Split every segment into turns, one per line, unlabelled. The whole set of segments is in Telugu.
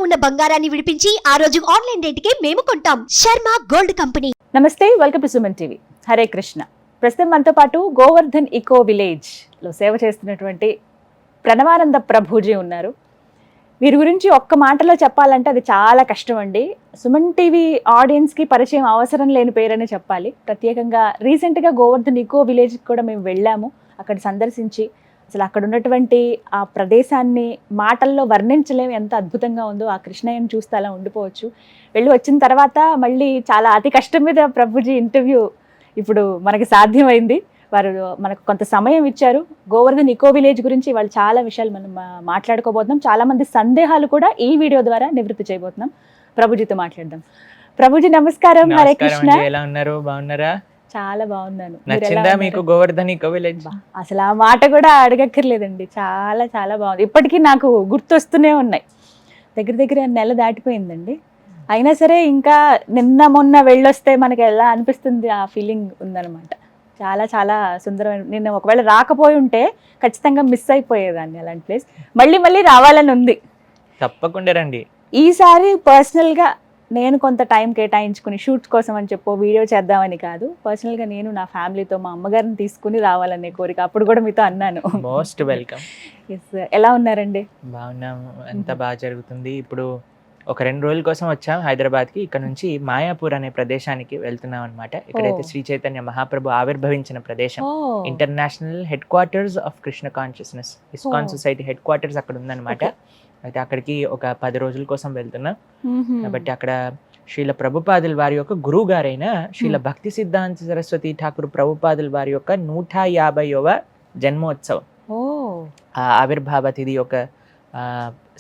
ఉన్న బంగారాన్ని విడిపించి ఆ రోజు ఆన్లైన్ రేటుకే మేము కొంటాం. Sharma gold company.
నమస్తే, welcome to Suman TV. Hare Krishna. ప్రస్తుతం మనతో పాటు గోవర్ధన్ ఇకో విలేజ్ లో సేవ చేస్తున్నటువంటి ప్రణవానంద ప్రభుజీ ఉన్నారు. వీరి గురించి ఒక్క మాటలో చెప్పాలంటే అది చాలా కష్టం అండి. సుమన్ టీవీ ఆడియన్స్కి పరిచయం అవసరం లేని పేరని చెప్పాలి. ప్రత్యేకంగా రీసెంట్గా గోవర్ధన్ ఇకో విలేజ్కి కూడా మేము వెళ్ళాము. అక్కడ సందర్శించి అసలు అక్కడ ఉన్నటువంటి ఆ ప్రదేశాన్ని మాటల్లో వర్ణించలేము, ఎంత అద్భుతంగా ఉందో. ఆ కృష్ణయ్యను చూస్తే అలా ఉండిపోవచ్చు. వెళ్ళి వచ్చిన తర్వాత మళ్ళీ చాలా అతి కష్టం మీద ప్రభుజీ ఇంటర్వ్యూ ఇప్పుడు మనకి సాధ్యమైంది. వారు మనకు కొంత సమయం ఇచ్చారు. గోవర్ధన్ ఇకో విలేజ్ గురించి వాళ్ళు చాలా విషయాలు మనం మాట్లాడుకోబోతున్నాం. చాలామంది సందేహాలు కూడా ఈ వీడియో ద్వారా నివృత్తి చేయబోతున్నాం. ప్రభుజీతో మాట్లాడదాం. ప్రభుజీ నమస్కారం. హరే కృష్ణ.
ఎలా ఉన్నారు? బాగున్నారా?
చాలా బాగున్నాను.
నచ్చిందా మీకు గోవర్ధన్ ఇకో విలేజ్?
అసలు ఆ మాట కూడా అడగక్కర్లేదండి. చాలా చాలా బాగుంది. ఇప్పటికీ నాకు గుర్తొస్తూనే ఉన్నాయి. దగ్గర దగ్గర నెల దాటిపోయిందండి. అయినా సరే ఇంకా నిన్న మొన్న వెళ్ళొస్తే మనకి ఎలా అనిపిస్తుంది, ఆ ఫీలింగ్ ఉందన్నమాట. చాలా చాలా సుందరమైన. నేను ఒకవేళ రాకపోయి ఉంటే ఖచ్చితంగా మిస్ అయిపోయేదాన్ని అలాంటి ప్లేస్. మళ్ళీ మళ్ళీ రావాలని ఉంది.
తప్పకుండా రండి.
ఈసారి పర్సనల్గా నేను కొంత టైం కేటాయించుకుని షూట్స్ కోసం అని చెప్పో వీడియో చేద్దామని కాదు, పర్సనల్గా నేను నా ఫ్యామిలీతో మా అమ్మగారిని తీసుకుని రావాలనే కోరిక. అప్పుడు కూడా మీతో అన్నాను.
Most welcome.
ఎస్. ఎలా ఉన్నారండి?
బాగున్నాము, అంతా బాగా జరుగుతుంది. ఇప్పుడు ఒక 2 రోజుల కోసం వచ్చాం హైదరాబాద్కి. ఇక్కడ నుంచి మాయాపూర్ అనే ప్రదేశానికి వెళ్తున్నాం అనమాట. ఇక్కడైతే శ్రీ చైతన్య మహాప్రభు ఆవిర్భవించిన ప్రదేశం. International head quarters of Krishna consciousness ISKCON society head quarters అక్కడ ఉందన్నమాట. అయితే అక్కడికి ఒక 10 రోజుల కోసం వెళ్తున్నాం. కాబట్టి అక్కడ శ్రీల ప్రభుపాదుల వారి యొక్క గురువు గారైన శ్రీల భక్తి సిద్ధాంత సరస్వతి ఠాకూర్ ప్రభుపాదుల వారి యొక్క 150వ జన్మోత్సవం, ఆ ఆవిర్భావ తిథి యొక్క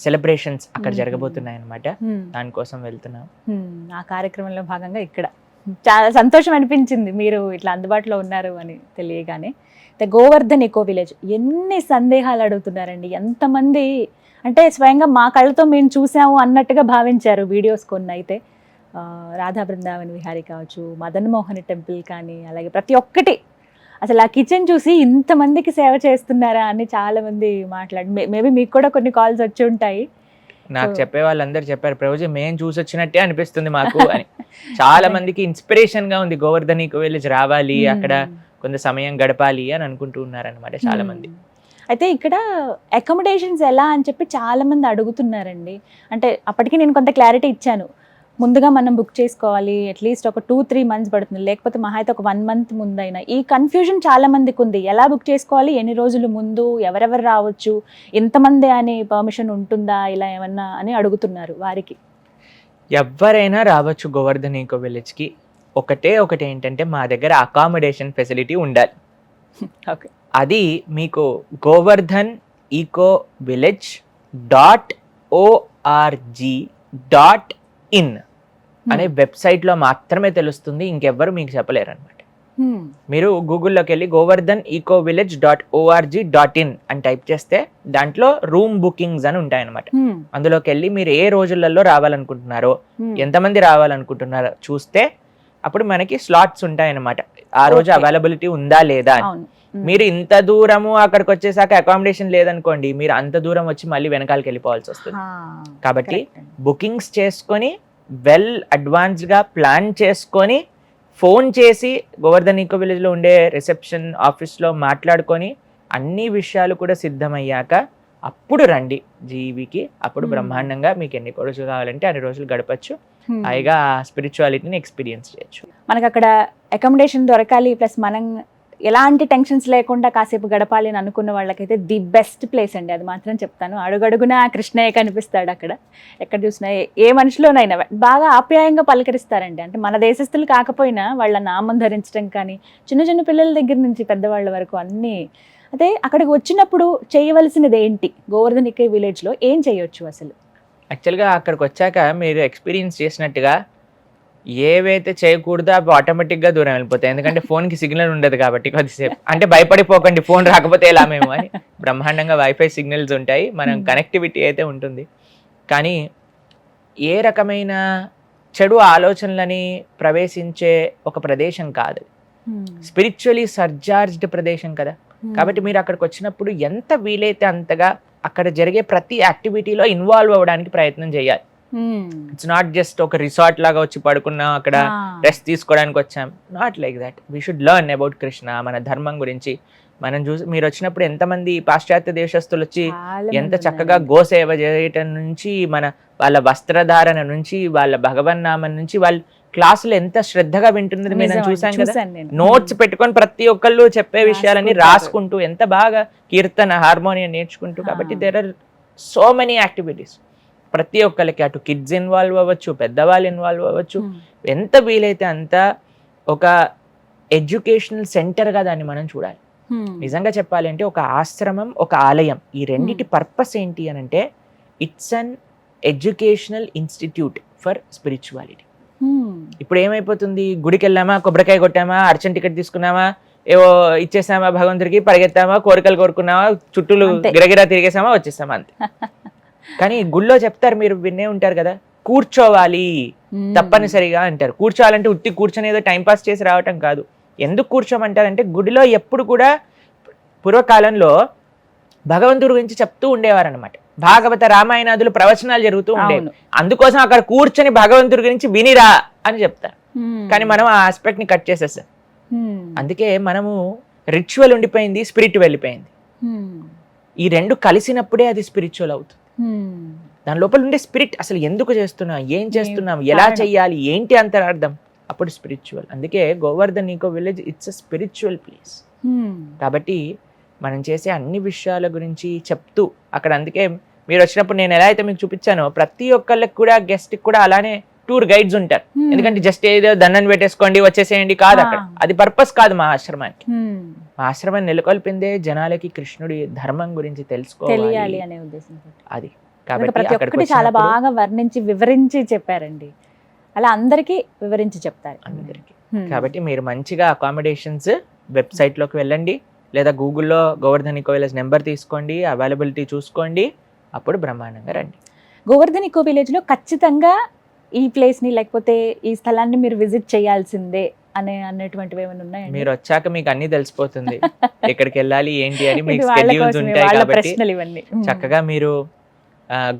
సెలబ్రేషన్స్ అక్కడ జరగబోతున్నాయి అన్నమాట. దానికోసం వెళ్తున్నాం.
ఆ కార్యక్రమంలో భాగంగా ఇక్కడ చాలా సంతోషం అనిపించింది మీరు ఇట్లా అందుబాటులో ఉన్నారు అని తెలియగానే. గోవర్ధన్ ఇకో విలేజ్ ఎన్ని సందేహాలు అడుగుతున్నారండి. ఎంతమంది అంటే స్వయంగా మా కళ్ళతో మేము చూసాము అన్నట్టుగా భావించారు వీడియోస్ కొన్ని. అయితే రాధా బృందావన్ విహారీ కావచ్చు, మదన్ మోహన్ టెంపుల్ కానీ, అలాగే ప్రతి ఒక్కటి అసలు ఆ కిచెన్ చూసి ఇంతమందికి సేవ చేస్తున్నారా అని చాలా మంది మేబీ మీకు కూడా కొన్ని కాల్స్ వచ్చి ఉంటాయి.
నాకు చెప్పే వాళ్ళందరూ చెప్పారు, ప్రభుజీ మేము చూసి వచ్చినట్టే అనిపిస్తుంది మాకు అని. చాలా మందికి ఇన్స్పిరేషన్ గా ఉంది గోవర్ధన్ ఇకో విలేజ్ రావాలి, అక్కడ కొంత సమయం గడపాలి అని అనుకుంటూ ఉన్నారనమాట చాలా మంది.
అయితే ఇక్కడ అకామిడేషన్స్ ఎలా అని చెప్పి చాలా మంది అడుగుతున్నారండి. అంటే అప్పటికి నేను కొంత క్లారిటీ ఇచ్చాను. ముందుగా మనం బుక్ చేసుకోవాలి, అట్లీస్ట్ ఒక 2-3 months పడుతుంది, లేకపోతే మహా అయితే ఒక 1 month ముందైనా. ఈ కన్ఫ్యూజన్ చాలా మందికి ఉంది. ఎలా బుక్ చేసుకోవాలి, ఎన్ని రోజులు ముందు, ఎవరెవరు రావచ్చు, ఎంతమంది అని పర్మిషన్ ఉంటుందా, ఇలా ఏమన్నా అని అడుగుతున్నారు. వారికి
ఎవరైనా రావచ్చు గోవర్ధన్ ఇకో విలేజ్కి. ఒకటి ఏంటంటే మా దగ్గర అకామిడేషన్ ఫెసిలిటీ ఉండాలి.
ఓకే.
అది మీకు గోవర్ధన్ ఇకో విలేజ్ .org.in అనే వెబ్సైట్లో మాత్రమే తెలుస్తుంది. ఇంకెవ్వరు మీకు చెప్పలేరు అనమాట. మీరు గూగుల్లోకి వెళ్ళి గోవర్ధన్ ఇకో విలేజ్ .org.in అని టైప్ చేస్తే దాంట్లో రూమ్ బుకింగ్స్ అని ఉంటాయన్నమాట. అందులోకి వెళ్ళి మీరు ఏ రోజులలో రావాలనుకుంటున్నారో, ఎంతమంది రావాలనుకుంటున్నారో చూస్తే అప్పుడు మనకి స్లాట్స్ ఉంటాయన్నమాట. ఆ రోజు అవైలబిలిటీ ఉందా లేదా అని. మీరు ఇంత దూరము అక్కడికి వచ్చేసాక అకామిడేషన్ లేదనుకోండి, మీరు అంత దూరం వచ్చి మళ్ళీ వెనకాలకి వెళ్ళిపోవాల్సి వస్తుంది. కాబట్టి బుకింగ్స్ చేసుకొని వెల్ అడ్వాన్స్డ్గా ప్లాన్ చేసుకొని ఫోన్ చేసి గోవర్ధన్ ఇకో విలేజ్లో ఉండే రిసెప్షన్ ఆఫీస్లో మాట్లాడుకొని అన్ని విషయాలు కూడా సిద్ధమయ్యాక అప్పుడు రండి జీవికి. అప్పుడు బ్రహ్మాండంగా మీకు ఎన్ని రోజులు కావాలంటే అన్ని రోజులు గడపచ్చు. హాయిగా స్పిరిచువాలిటీని ఎక్స్పీరియన్స్ చేయొచ్చు.
మనకు అక్కడ అకామిడేషన్ దొరకాలి, ప్లస్ మనం ఎలాంటి టెన్షన్స్ లేకుండా కాసేపు గడపాలి అని అనుకున్న వాళ్ళకైతే ది బెస్ట్ ప్లేస్ అండి. అది మాత్రం చెప్తాను. అడుగడుగునా కృష్ణయ్య కనిపిస్తాడు అక్కడ. ఎక్కడ చూసినా ఏ మనిషిలోనైనా బాగా ఆప్యాయంగా పలకరిస్తారండి. అంటే మన దేశస్తులు కాకపోయినా వాళ్ళ నామం ధరించడం కానీ, చిన్న చిన్న పిల్లల దగ్గర నుంచి పెద్దవాళ్ళ వరకు అన్నీ. అదే అక్కడికి వచ్చినప్పుడు చేయవలసినది ఏంటి, గోవర్ధన్ ఇకో విలేజ్లో ఏం చేయొచ్చు అసలు?
యాక్చువల్గా అక్కడికి వచ్చాక మీరు ఎక్స్పీరియన్స్ చేసినట్టుగా ఏవైతే చేయకూడదో అవి ఆటోమేటిక్గా దూరం వెళ్ళిపోతాయి. ఎందుకంటే ఫోన్కి సిగ్నల్ ఉండదు కాబట్టి కొద్దిసేపు. అంటే భయపడిపోకండి ఫోన్ రాకపోతే ఎలా మేము అని. బ్రహ్మాండంగా వైఫై సిగ్నల్స్ ఉంటాయి, మనం కనెక్టివిటీ అయితే ఉంటుంది. కానీ ఏ రకమైన చెడు ఆలోచనలని ప్రవేశించే ఒక ప్రదేశం కాదు. స్పిరిచువలీ సర్చార్జ్డ్ ప్రదేశం కదా. కాబట్టి మీరు అక్కడికి వచ్చినప్పుడు ఎంత వీలైతే అంతగా అక్కడ జరిగే ప్రతి యాక్టివిటీలో ఇన్వాల్వ్ అవ్వడానికి ప్రయత్నం చేయాలి. ఇట్స్ నాట్ జస్ట్ ఒక రిసార్ట్ లాగా వచ్చి పడుకున్నాం అక్కడ రెస్ట్ తీసుకోవడానికి వచ్చాం. Not like that. We should learn about Krishna, మన ధర్మం గురించి. మనం చూసి మీరు వచ్చినప్పుడు ఎంతమంది పాశ్చాత్య దేశస్తులు వచ్చి ఎంత చక్కగా గోసేవ చేయటం నుంచి, వాళ్ళ వస్త్రధారణ నుంచి, వాళ్ళ భగవన్నామం నుంచి, వాళ్ళ క్లాసులు ఎంత శ్రద్ధగా వింటున్నది మనం చూసాం కదా. నోట్స్ పెట్టుకొని ప్రతి ఒక్కళ్ళు చెప్పే విషయాలన్నీ రాసుకుంటూ ఎంత బాగా కీర్తన హార్మోనియం నేర్చుకుంటూ. కాబట్టి there are so many activities. ప్రతి ఒక్కరికి అటు కిడ్స్ ఇన్వాల్వ్ అవ్వచ్చు, పెద్దవాళ్ళు ఇన్వాల్వ్ అవ్వచ్చు. ఎంత వీలైతే అంత ఒక ఎడ్యుకేషనల్ సెంటర్గా దాన్ని మనం చూడాలి. నిజంగా చెప్పాలి అంటే ఒక ఆశ్రమం, ఒక ఆలయం, ఈ రెండిటి పర్పస్ ఏంటి అని అంటే it's an educational institute for spirituality. ఇప్పుడు ఏమైపోతుంది, గుడికి వెళ్ళామా, కొబ్బరికాయ కొట్టామా, అర్చన టికెట్ తీసుకున్నామా, ఏవో ఇచ్చేసామా భగవంతుడికి, పరిగెత్తామా, కోరికలు కోరుకున్నామా, చుట్టూలు గిరగిరా తిరిగేసామా, వచ్చేసామా, అంతే. కానీ గుళ్ళో చెప్తారు, మీరు వినే ఉంటారు కదా, కూర్చోవాలి తప్పనిసరిగా అంటారు. కూర్చోవాలంటే ఉత్తి కూర్చొని ఏదో టైంపాస్ చేసి రావటం కాదు. ఎందుకు కూర్చోమంటారంటే గుడిలో ఎప్పుడు కూడా పూర్వకాలంలో భగవంతుడి గురించి చెప్తూ ఉండేవారు అనమాట. భాగవత రామాయణాదులు ప్రవచనాలు జరుగుతూ ఉండేవి. అందుకోసం అక్కడ కూర్చొని భగవంతుడి గురించి వినిరా అని చెప్తారు. కానీ మనం ఆ ఆస్పెక్ట్ ని కట్ చేసేస్తాం. అందుకే మనము రిచువల్ ఉండిపోయింది, స్పిరిట్ వెళ్ళిపోయింది. ఈ రెండు కలిసినప్పుడే అది స్పిరిచువల్ అవుతుంది. దాని లోపల ఉండే స్పిరిట్, అసలు ఎందుకు చేస్తున్నాం, ఏం చేస్తున్నాం, ఎలా చెయ్యాలి, ఏంటి అంతరార్థం, అప్పుడు స్పిరిచువల్. అందుకే Govardhan eco village it's a spiritual place. కాబట్టి మనం చేసే అన్ని విషయాల గురించి చెప్తూ అక్కడ, అందుకే మీరు వచ్చినప్పుడు నేను ఎలా అయితే మీకు చూపించానో, ప్రతి ఒక్కళ్ళకి కూడా గెస్ట్కి కూడా అలానే టూర్ గైడ్స్ ఉంటారు. ఎందుకంటే జస్ట్ ఏదో దండం పెట్టేసుకోండి వచ్చేసేయండి కాదు, అక్కడ అది పర్పస్ కాదు మా ఆశ్రమానికి. మా ఆశ్రమాన్ని నెలకొల్పిందే జనాలకి కృష్ణుడి ధర్మం గురించి తెలుసుకోవాలి అనే ఉద్దేశంతో. అది కాబట్టి
చాలా బాగా వర్ణించి వివరించి చెప్పారండి. అలా అందరికీ వివరించి చెప్తారు
అందరికి. కాబట్టి మీరు మంచిగా అకామిడేషన్స్ వెబ్సైట్లోకి వెళ్ళండి, లేదా గూగుల్లో గోవర్ధన్ ఈకో విలేజ్ నెంబర్ తీసుకోండి, అవైలబిలిటీ చూసుకోండి, అప్పుడు బ్రహ్మాండంగా రండి.
గోవర్ధన్ ఈకో విలేజ్లో ఖచ్చితంగా ఈ ప్లేస్ని లేకపోతే ఈ స్థలాన్ని మీరు విజిట్ చేయాల్సిందే అన్నటువంటివి ఏమైనా ఉన్నాయండి?
మీరు వచ్చాక మీకు అన్ని తెలిసిపోతుంది ఎక్కడికి వెళ్ళాలి ఏంటి అని. మీకు షెడ్యూల్స్ ఉంటాయి కాబట్టి చక్కగా మీరు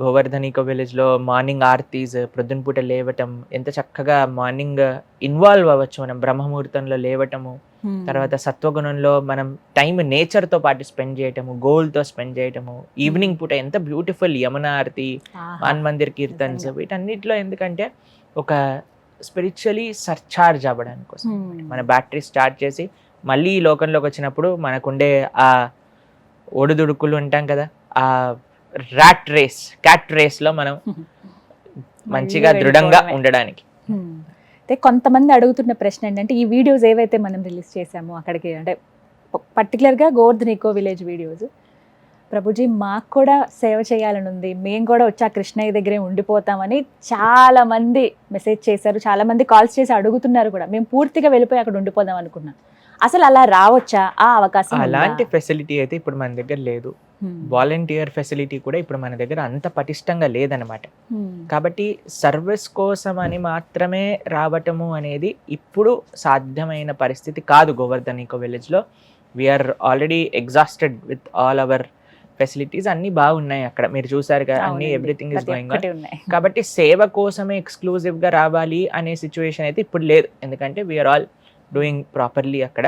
గోవర్ధన్ ఈకో విలేజ్లో మార్నింగ్ ఆర్తీస్, ప్రొద్దున పూట లేవటం, ఎంత చక్కగా మార్నింగ్ ఇన్వాల్వ్ అవ్వచ్చు మనం, బ్రహ్మముహూర్తంలో లేవటము, తర్వాత సత్వగుణంలో మనం టైం నేచర్తో పాటు స్పెండ్ చేయటము, గోల్తో స్పెండ్ చేయటము, ఈవినింగ్ పూట ఎంత బ్యూటిఫుల్ యమునా ఆర్తి, మాన్ మందిర్ కీర్తన్స్, వీటన్నిటిలో ఎందుకంటే ఒక స్పిరిచువలీ సర్చార్జ్ అవ్వడానికి కోసం మన బ్యాటరీ స్టార్ట్ చేసి మళ్ళీ ఈ లోకంలోకి వచ్చినప్పుడు మనకుండే ఆ ఒడిదుడుకులు ఉంటాం కదా, ఆ క్యాట్ రేస్ లో మనం మంచిగా దృఢంగా ఉండడానికి.
అయితే కొంతమంది అడుగుతున్న ప్రశ్న ఏంటంటే, ఈ వీడియోస్ ఏవైతే మనం రిలీజ్ చేసామో అక్కడికి, అంటే పర్టికులర్గా Govardhan eco village videos, Prabhuji మాకు కూడా సేవ చేయాలని ఉంది, మేము కూడా వచ్చి ఆ కృష్ణయ్య దగ్గరే ఉండిపోతామని చాలా మంది మెసేజ్ చేశారు, చాలా మంది కాల్స్ చేసి అడుగుతున్నారు కూడా. మేము పూర్తిగా వెళ్ళిపోయి అక్కడ ఉండిపోదాం అనుకున్నాం. అసలు అలా రావచ్చా, ఆ అవకాశం?
అలాంటి ఫెసిలిటీ అయితే ఇప్పుడు మన దగ్గర లేదు. వాలంటీర్ ఫెసిలిటీ కూడా ఇప్పుడు మన దగ్గర అంత పటిష్టంగా లేదనమాట. కాబట్టి సర్వీస్ కోసం అని మాత్రమే రావటము అనేది ఇప్పుడు సాధ్యమైన పరిస్థితి కాదు. గోవర్ధన్ ఈకో విలేజ్లో we are already exhausted with all our facilities, అన్ని బాగున్నాయి అక్కడ, మీరు చూసారు కదా, అన్ని ఎవ్రీథింగ్ ఇస్ గోయింగ్ ఆన్. కాబట్టి సేవ కోసమే ఎక్స్క్లూజివ్ గా రావాలి అనే సిచ్యువేషన్ అయితే ఇప్పుడు లేదు, ఎందుకంటే వీఆర్ ఆల్ డూయింగ్ ప్రాపర్లీ అక్కడ.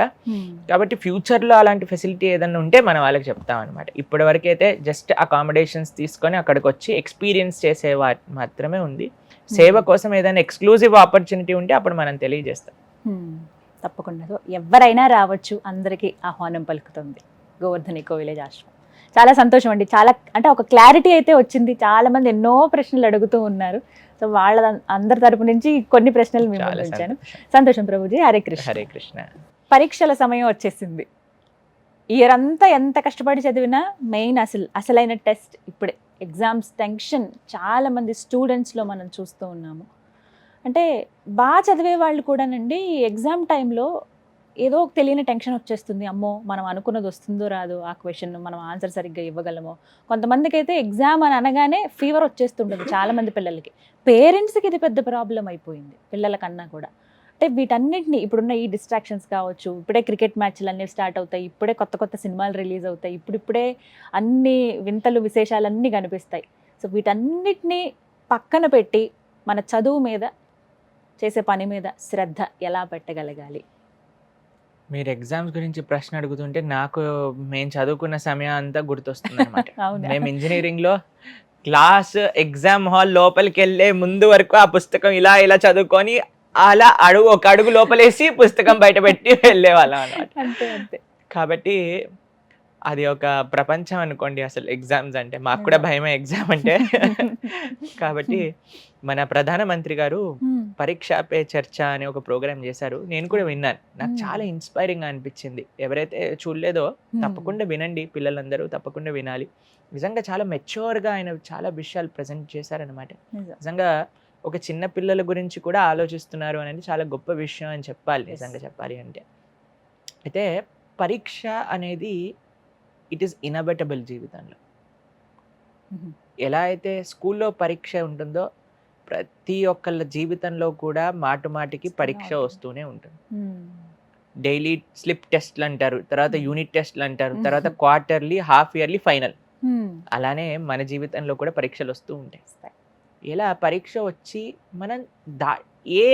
కాబట్టి ఫ్యూచర్లో అలాంటి ఫెసిలిటీ ఏదైనా ఉంటే మనం వాళ్ళకి చెప్తాం అనమాట. ఇప్పటి వరకు అయితే జస్ట్ అకామిడేషన్స్ తీసుకొని అక్కడికి వచ్చి ఎక్స్పీరియన్స్ చేసే మాత్రమే ఉంది. సేవ కోసం ఏదైనా ఎక్స్క్లూజివ్ ఆపర్చునిటీ ఉంటే అప్పుడు మనం తెలియజేస్తాం.
తప్పకుండా. సో ఎవరైనా రావచ్చు, అందరికీ ఆహ్వానం పలుకుతుంది గోవర్ధన్ ఈకో విలేజ్ ఆశ్రమం. చాలా సంతోషం అండి. చాలా అంటే ఒక క్లారిటీ అయితే వచ్చింది. చాలా మంది ఎన్నో ప్రశ్నలు అడుగుతూ ఉన్నారు. సో వాళ్ళ అందరి తరపు నుంచి కొన్ని ప్రశ్నలు మేము ఉంచాను. సంతోషం ప్రభుజీ. హరే కృష్ణ.
హరే కృష్ణ.
పరీక్షల సమయం వచ్చేసింది. ఇయర్ అంతా ఎంత కష్టపడి చదివినా మెయిన్ అసలైన టెస్ట్ ఇప్పుడే. ఎగ్జామ్స్ టెన్షన్ చాలా మంది స్టూడెంట్స్లో మనం చూస్తూ ఉన్నాము. అంటే బాగా చదివే వాళ్ళు కూడానండి, ఎగ్జామ్ టైంలో ఏదో తెలియని టెన్షన్ వచ్చేస్తుంది. అమ్మో మనం అనుకున్నది వస్తుందో రాదో, ఆ క్వశ్చన్ మనం ఆన్సర్ సరిగ్గా ఇవ్వగలమో. కొంతమందికి అయితే ఎగ్జామ్ అని అనగానే ఫీవర్ వచ్చేస్తుంటుంది చాలామంది పిల్లలకి. పేరెంట్స్కి ఇది పెద్ద ప్రాబ్లం అయిపోయింది పిల్లల కన్నా కూడా. అంటే వీటన్నిటిని ఇప్పుడున్న ఈ డిస్ట్రాక్షన్స్ కావచ్చు, ఇప్పుడే క్రికెట్ మ్యాచ్లు అన్నీ స్టార్ట్ అవుతాయి, ఇప్పుడే కొత్త కొత్త సినిమాలు రిలీజ్ అవుతాయి, ఇప్పుడిప్పుడే అన్ని వింతలు విశేషాలన్నీ కనిపిస్తాయి. సో వీటన్నిటిని పక్కన పెట్టి మన చదువు మీద చేసే పని మీద శ్రద్ధ ఎలా పెట్టగలగాలి?
మీరు ఎగ్జామ్స్ గురించి ప్రశ్న అడుగుతుంటే నాకు మేము చదువుకున్న సమయం అంతా గుర్తొస్తుంది అనమాట.
అవునా?
మేము ఇంజనీరింగ్ లో క్లాస్ ఎగ్జామ్ హాల్ లోపలికి వెళ్ళే ముందు వరకు ఆ పుస్తకం ఇలా ఇలా చదువుకొని అలా ఒక అడుగు లోపలేసి పుస్తకం బయట పెట్టి వెళ్ళే వాళ్ళం అనమాట.
అంతే అంతే.
కాబట్టి అది ఒక ప్రపంచం అనుకోండి అసలు ఎగ్జామ్స్ అంటే. మాకు కూడా భయమే ఎగ్జామ్ అంటే. కాబట్టి మన ప్రధానమంత్రి గారు పరీక్ష పే చర్చ అనే ఒక ప్రోగ్రామ్ చేశారు. నేను కూడా విన్నాను. నాకు చాలా ఇన్స్పైరింగ్ అనిపించింది. ఎవరైతే చూడలేదో తప్పకుండా వినండి, పిల్లలందరూ తప్పకుండా వినాలి. నిజంగా చాలా మెచ్యూర్గా ఆయన చాలా విషయాలు ప్రజెంట్ చేశారనమాట. నిజంగా ఒక చిన్న పిల్లల గురించి కూడా ఆలోచిస్తున్నారు అనేది చాలా గొప్ప విషయం అని చెప్పాలి, నిజంగా చెప్పాలి అంటే. అయితే పరీక్ష అనేది ఇట్ ఈస్ ఇన్ఎవిటబుల్ జీవితంలో. ఎలా అయితే స్కూల్లో పరీక్ష ఉంటుందో ప్రతి ఒక్కళ్ళ జీవితంలో కూడా మాటికి పరీక్ష వస్తూనే ఉంటుంది. డైలీ స్లిప్ టెస్ట్లు అంటారు, తర్వాత యూనిట్ టెస్ట్లు అంటారు, తర్వాత క్వార్టర్లీ, హాఫ్ ఇయర్లీ, ఫైనల్. అలానే మన జీవితంలో కూడా పరీక్షలు వస్తూ ఉంటాయి. ఇలా పరీక్ష వచ్చి మనం ఏ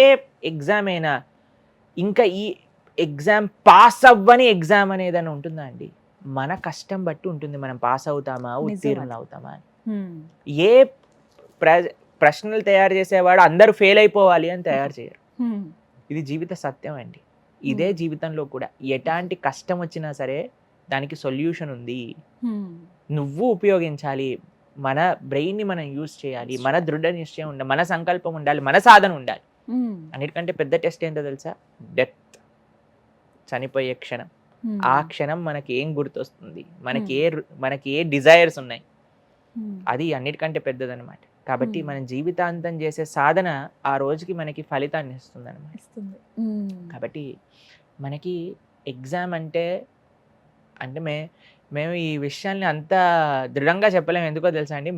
ఎగ్జామ్ అయినా ఇంకా ఈ ఎగ్జామ్ పాస్ అవ్వని ఎగ్జామ్ అనేది అని ఉంటుందా అండి? మన కష్టం బట్టి ఉంటుంది మనం పాస్ అవుతామా, ఉత్తీర్ణులు అవుతామా అని. ఏ ప్రశ్నలు తయారు చేసేవాడు అందరూ ఫెయిల్ అయిపోవాలి అని తయారు చేయరు. ఇది జీవిత సత్యం అండి. ఇదే జీవితంలో కూడా ఎలాంటి కష్టం వచ్చినా సరే దానికి సొల్యూషన్ ఉంది. నువ్వు ఉపయోగించాలి, మన బ్రెయిన్ని మనం యూజ్ చేయాలి, మన దృఢ నిశ్చయం ఉండాలి, మన సంకల్పం ఉండాలి, మన సాధన ఉండాలి. అన్నిటికంటే పెద్ద టెస్ట్ ఏంటో తెలుసా? డెత్, చనిపోయే క్షణం. ఆ క్షణం మనకి ఏం గుర్తొస్తుంది, మనకి ఏ డిజైర్స్ ఉన్నాయి, అది అన్నిటికంటే పెద్దదన్నమాట. కాబట్టి మన జీవితాంతం చేసే సాధన ఆ రోజుకి మనకి ఫలితాన్ని ఇస్తుంది అనమాట. కాబట్టి మనకి ఎగ్జామ్ అంటే మేము ఈ విషయాల్ని అంత దృఢంగా చెప్పలేము. ఎందుకో తెలుసా అండి,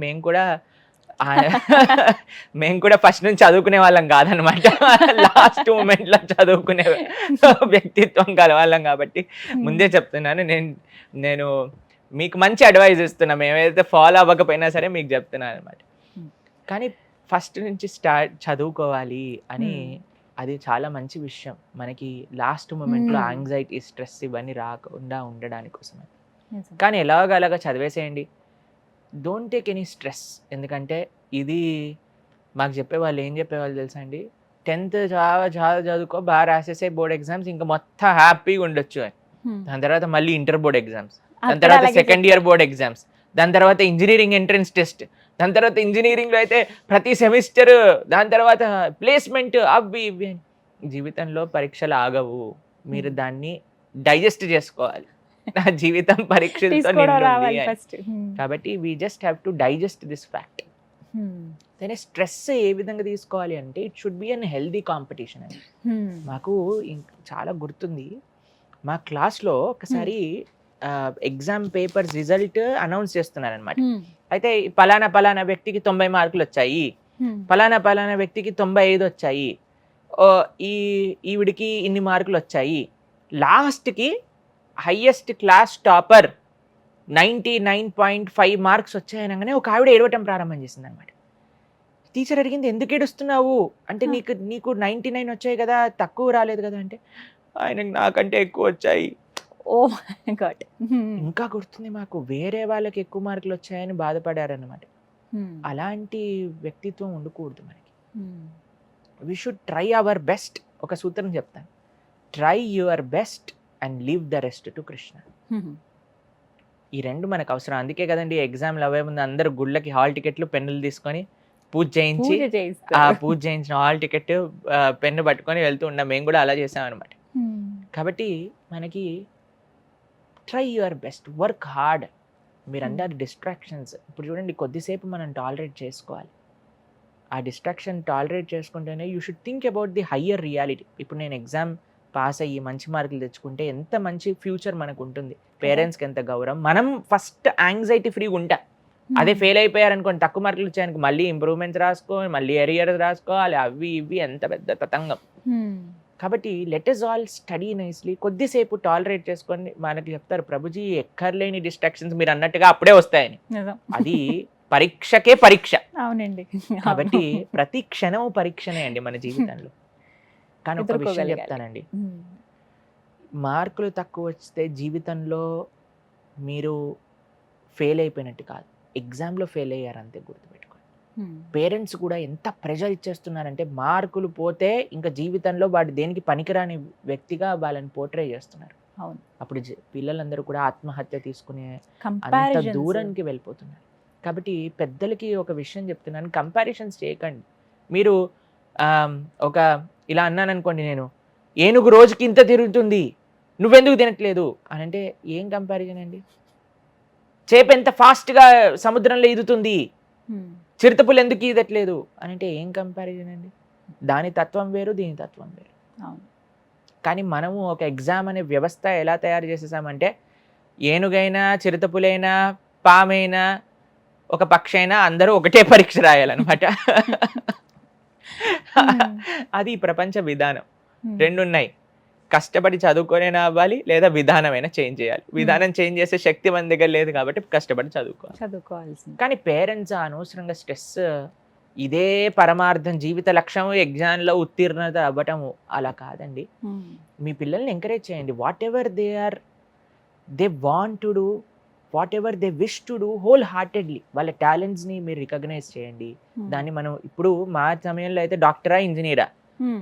మేము కూడా ఫస్ట్ నుంచి చదువుకునే వాళ్ళం కాదనమాట. లాస్ట్ మూమెంట్లో చదువుకునే వ్యక్తిత్వం కలవాళ్ళం. కాబట్టి ముందే చెప్తున్నాను, నేను మీకు మంచి అడ్వైజ్ ఇస్తున్నా. మేమైతే ఫాలో అవ్వకపోయినా సరే మీకు చెప్తున్నాను అనమాట. కానీ ఫస్ట్ నుంచి చదువుకోవాలి అని, అది చాలా మంచి విషయం. మనకి లాస్ట్ మూమెంట్లో యాంగ్జైటీ, స్ట్రెస్ ఇవన్నీ రాకుండా ఉండడానికి కోసమే. కానీ ఎలాగలాగా చదివేసేయండి, డోంట్ టేక్ ఎనీ స్ట్రెస్. ఎందుకంటే ఇది మాకు చెప్పేవాళ్ళు ఏం చెప్పేవాళ్ళు తెలుసా అండి, 10th చాలా చదువుకో, బాగా రాసేసే బోర్డ్ ఎగ్జామ్స్, ఇంకా మొత్తం హ్యాపీగా ఉండొచ్చు అని. దాని తర్వాత మళ్ళీ ఇంటర్ బోర్డ్ ఎగ్జామ్స్, దాని తర్వాత సెకండ్ ఇయర్ బోర్డ్ ఎగ్జామ్స్, దాని తర్వాత ఇంజనీరింగ్ ఎంట్రన్స్ టెస్ట్, దాని తర్వాత ఇంజనీరింగ్లో అయితే ప్రతి సెమిస్టర్, దాని తర్వాత ప్లేస్మెంట్, అవి ఇవి. జీవితంలో పరీక్షలు ఆగవు, మీరు దాన్ని డైజెస్ట్ చేసుకోవాలి. నా జీవితం పరీక్షలతో నిండి. కాబట్టి we just have to digest this fact. కానీ స్ట్రెస్ ఏ విధంగా తీసుకోవాలి అంటే, it should be an healthy competition అని. మాకు చాలా గుర్తుంది, మా క్లాస్లో ఒకసారి ఎగ్జామ్ పేపర్స్ రిజల్ట్ అనౌన్స్ చేస్తున్నారనమాట. అయితే పలానా వ్యక్తికి 90 మార్కులు వచ్చాయి, పలానా వ్యక్తికి 95 వచ్చాయి, ఈవిడికి ఇన్ని మార్కులు వచ్చాయి. లాస్ట్కి హైయెస్ట్ క్లాస్ టాపర్ 99.5 మార్క్స్ వచ్చాయనగానే ఒక ఆవిడ ఏడవటం ప్రారంభం చేసింది అనమాట. టీచర్ అడిగింది, ఎందుకు ఏడుస్తున్నావు అంటే, నీకు 99 వచ్చాయి కదా, తక్కువ రాలేదు కదా అంటే, ఆయనకు నాకంటే ఎక్కువ వచ్చాయి.
Oh my God.
ఇంకా గుర్తుంది మాకు, వేరే వాళ్ళకి ఎక్కువ మార్కులు వచ్చాయని బాధపడారనమాట. అలాంటి వ్యక్తిత్వం ఉండకూడదు మనకి. We should try our best. ఒక సూత్రం చెప్తాను, try your best and leave the rest to Krishna. ఈ రెండు మనకు అవసరం. అందుకే కదండి ఎగ్జామ్లు అవే ముందు అందరు గుళ్ళకి హాల్ టికెట్లు, పెన్నులు తీసుకొని పూజ చేయించిన హాల్ టికెట్, పెన్ను పట్టుకొని వెళ్తూ ఉన్నాం. మేము కూడా అలా చేసాం అనమాట. కాబట్టి మనకి try your best, work hard. మీరు అందరు డిస్ట్రాక్షన్స్ ఇప్పుడు చూడండి, కొద్దిసేపు మనం టాలరేట్ చేసుకోవాలి. ఆ డిస్ట్రాక్షన్ టాలరేట్ చేసుకుంటేనే you should think about the higher reality. ఇప్పుడు నేను ఎగ్జామ్ పాస్ అయ్యి మంచి మార్కులు తెచ్చుకుంటే ఎంత మంచి ఫ్యూచర్ మనకు ఉంటుంది, పేరెంట్స్కి ఎంత గౌరవం. మనం ఫస్ట్ యాంగ్జైటీ ఫ్రీగా ఉంటాం. అదే ఫెయిల్ అయిపోయారనుకోండి, తక్కువ మార్కులు వచ్చాయనుకో, మళ్ళీ ఇంప్రూవ్మెంట్స్ రాసుకోవాలి, మళ్ళీ ఎరియర్ రాసుకోవాలి, అవి ఇవి ఎంత పెద్ద తతంగం. కాబట్టి let us all study nicely. కొద్దిసేపు టాలరేట్ చేసుకొని, మనకి చెప్తారు ప్రభుజీ ఎక్కర్లేని డిస్ట్రాక్షన్స్ మీరు అన్నట్టుగా అప్పుడే వస్తాయని. అది పరీక్షకే పరీక్ష.
అవునండి.
కాబట్టి ప్రతి క్షణం పరీక్షనే అండి మన జీవితంలో. కానీ ఒక విషయం
ఎదుర్కోగలగాలి.
చెప్తానండి, మార్కులు తక్కువ వస్తే జీవితంలో మీరు ఫెయిల్ అయిపోయినట్టు కాదు, ఎగ్జామ్లో ఫెయిల్ అయ్యారు అంతే, గుర్తుపెట్టుకోండి. పేరెంట్స్ కూడా ఎంత ప్రెషర్ ఇచ్చేస్తున్నారంటే మార్కులు పోతే ఇంకా జీవితంలో వాడు దేనికి పనికిరాని వ్యక్తిగా వాళ్ళని పోర్ట్రే చేస్తున్నారు.
అవును.
అప్పుడు పిల్లలందరూ కూడా ఆత్మహత్య తీసుకునే అంత
కంపారిజన్స్.
దూరానికి వెళ్ళిపోతున్నారు. కాబట్టి పెద్దలకి ఒక విషయం చెప్తున్నాను, కంపారిజన్స్ చేయకండి. మీరు ఒక ఇలా అన్నాను అనుకోండి, నేను ఏనుగు రోజుకి ఇంత తిరుగుతుంది నువ్వెందుకు తినట్లేదు అని అంటే ఏం కంపారిజన్ అండి? చేప ఎంత ఫాస్ట్గా సముద్రంలో ఈదుతుంది, చిరుతపులు ఎందుకు ఈదట్లేదు అని అంటే ఏం కంపారిజన్ అండి? దాని తత్వం వేరు, దీని తత్వం వేరు.
అవును.
కానీ మనము ఒక ఎగ్జామ్ అనే వ్యవస్థ ఎలా తయారు చేసేసామంటే ఏనుగైనా, చిరుతపులైనా, పామైనా, ఒక పక్షి అయినా అందరూ ఒకటే పరీక్ష రాయాలన్నమాట. అది ప్రపంచ విధానం. రెండు ఉన్నాయి, కష్టపడి చదువుకోనైనా అవ్వాలి, లేదా విధానమైనా చేంజ్ చేయాలి. విధానం చేంజ్ చేసే శక్తి మన దగ్గర లేదు కాబట్టి కష్టపడి చదువుకోవాల్సింది. కానీ పేరెంట్స్ అనవసరంగా స్ట్రెస్, ఇదే పరమార్థం, జీవిత లక్ష్యం ఎగ్జామ్లో ఉత్తీర్ణత అవ్వటము, అలా కాదండి. మీ పిల్లల్ని ఎంకరేజ్ చేయండి. What ever they want to do, what ever they wish to do whole heartedly, వాళ్ళ టాలెంట్స్ని మీరు రికగ్నైజ్ చేయండి. దాన్ని మనం ఇప్పుడు మా సమయంలో అయితే డాక్టరా, ఇంజనీరా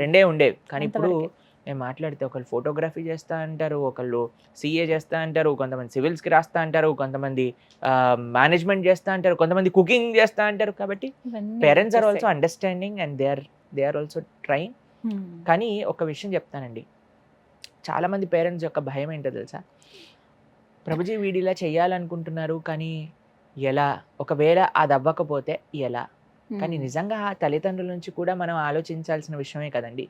రెండే ఉండేవి. కానీ ఇప్పుడు నేను మాట్లాడితే ఒకళ్ళు ఫోటోగ్రఫీ చేస్తా అంటారు, ఒకళ్ళు సిఏ చేస్తా అంటారు, కొంతమంది సివిల్స్కి రాస్తా అంటారు, కొంతమంది మేనేజ్మెంట్ చేస్తా అంటారు, కొంతమంది కుకింగ్ చేస్తా అంటారు. కాబట్టి parents are also understanding and they are also train. కానీ ఒక విషయం చెప్తానండి, చాలామంది పేరెంట్స్ యొక్క భయం ఏంటో తెలుసా? ప్రభుజీ వీడిలా చేయాలనుకుంటున్నారు కానీ ఎలా, ఒకవేళ అది అవ్వకపోతే ఎలా? కానీ నిజంగా ఆ తల్లిదండ్రుల నుంచి కూడా మనం ఆలోచించాల్సిన విషయమే కదండి.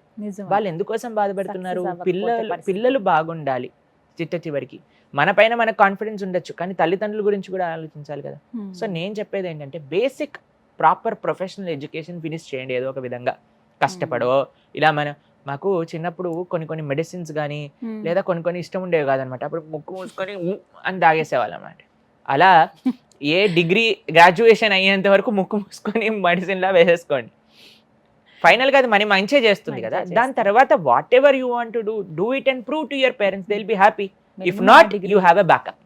వాళ్ళు ఎందుకోసం బాధపడుతున్నారు? పిల్లలు బాగుండాలి చిట్ట చివరికి. మన పైన మనకు కాన్ఫిడెన్స్ ఉండొచ్చు, కానీ తల్లిదండ్రుల గురించి కూడా ఆలోచించాలి కదా. సో నేను చెప్పేది ఏంటంటే basic proper professional education finish చేయండి ఏదో ఒక విధంగా, కష్టపడో. ఇలా మాకు చిన్నప్పుడు కొన్ని మెడిసిన్స్ కానీ లేదా కొన్ని ఇష్టం ఉండేవి కాదనమాట. అప్పుడు ముక్కు మూసుకొని అని తాగేసేవాళ్ళు అన్నమాట. అలా ఏ డిగ్రీ గ్రాడ్యుయేషన్ అయ్యేంత వరకు ముక్కు మూసుకొని మెడిసిన్లా వేసేసుకోండి. ఫైనల్గా అది మనం మంచిగా చేస్తుంది కదా. దాని తర్వాత what ever you want to do it and prove to your parents, they will be happy. If not, you have a backup.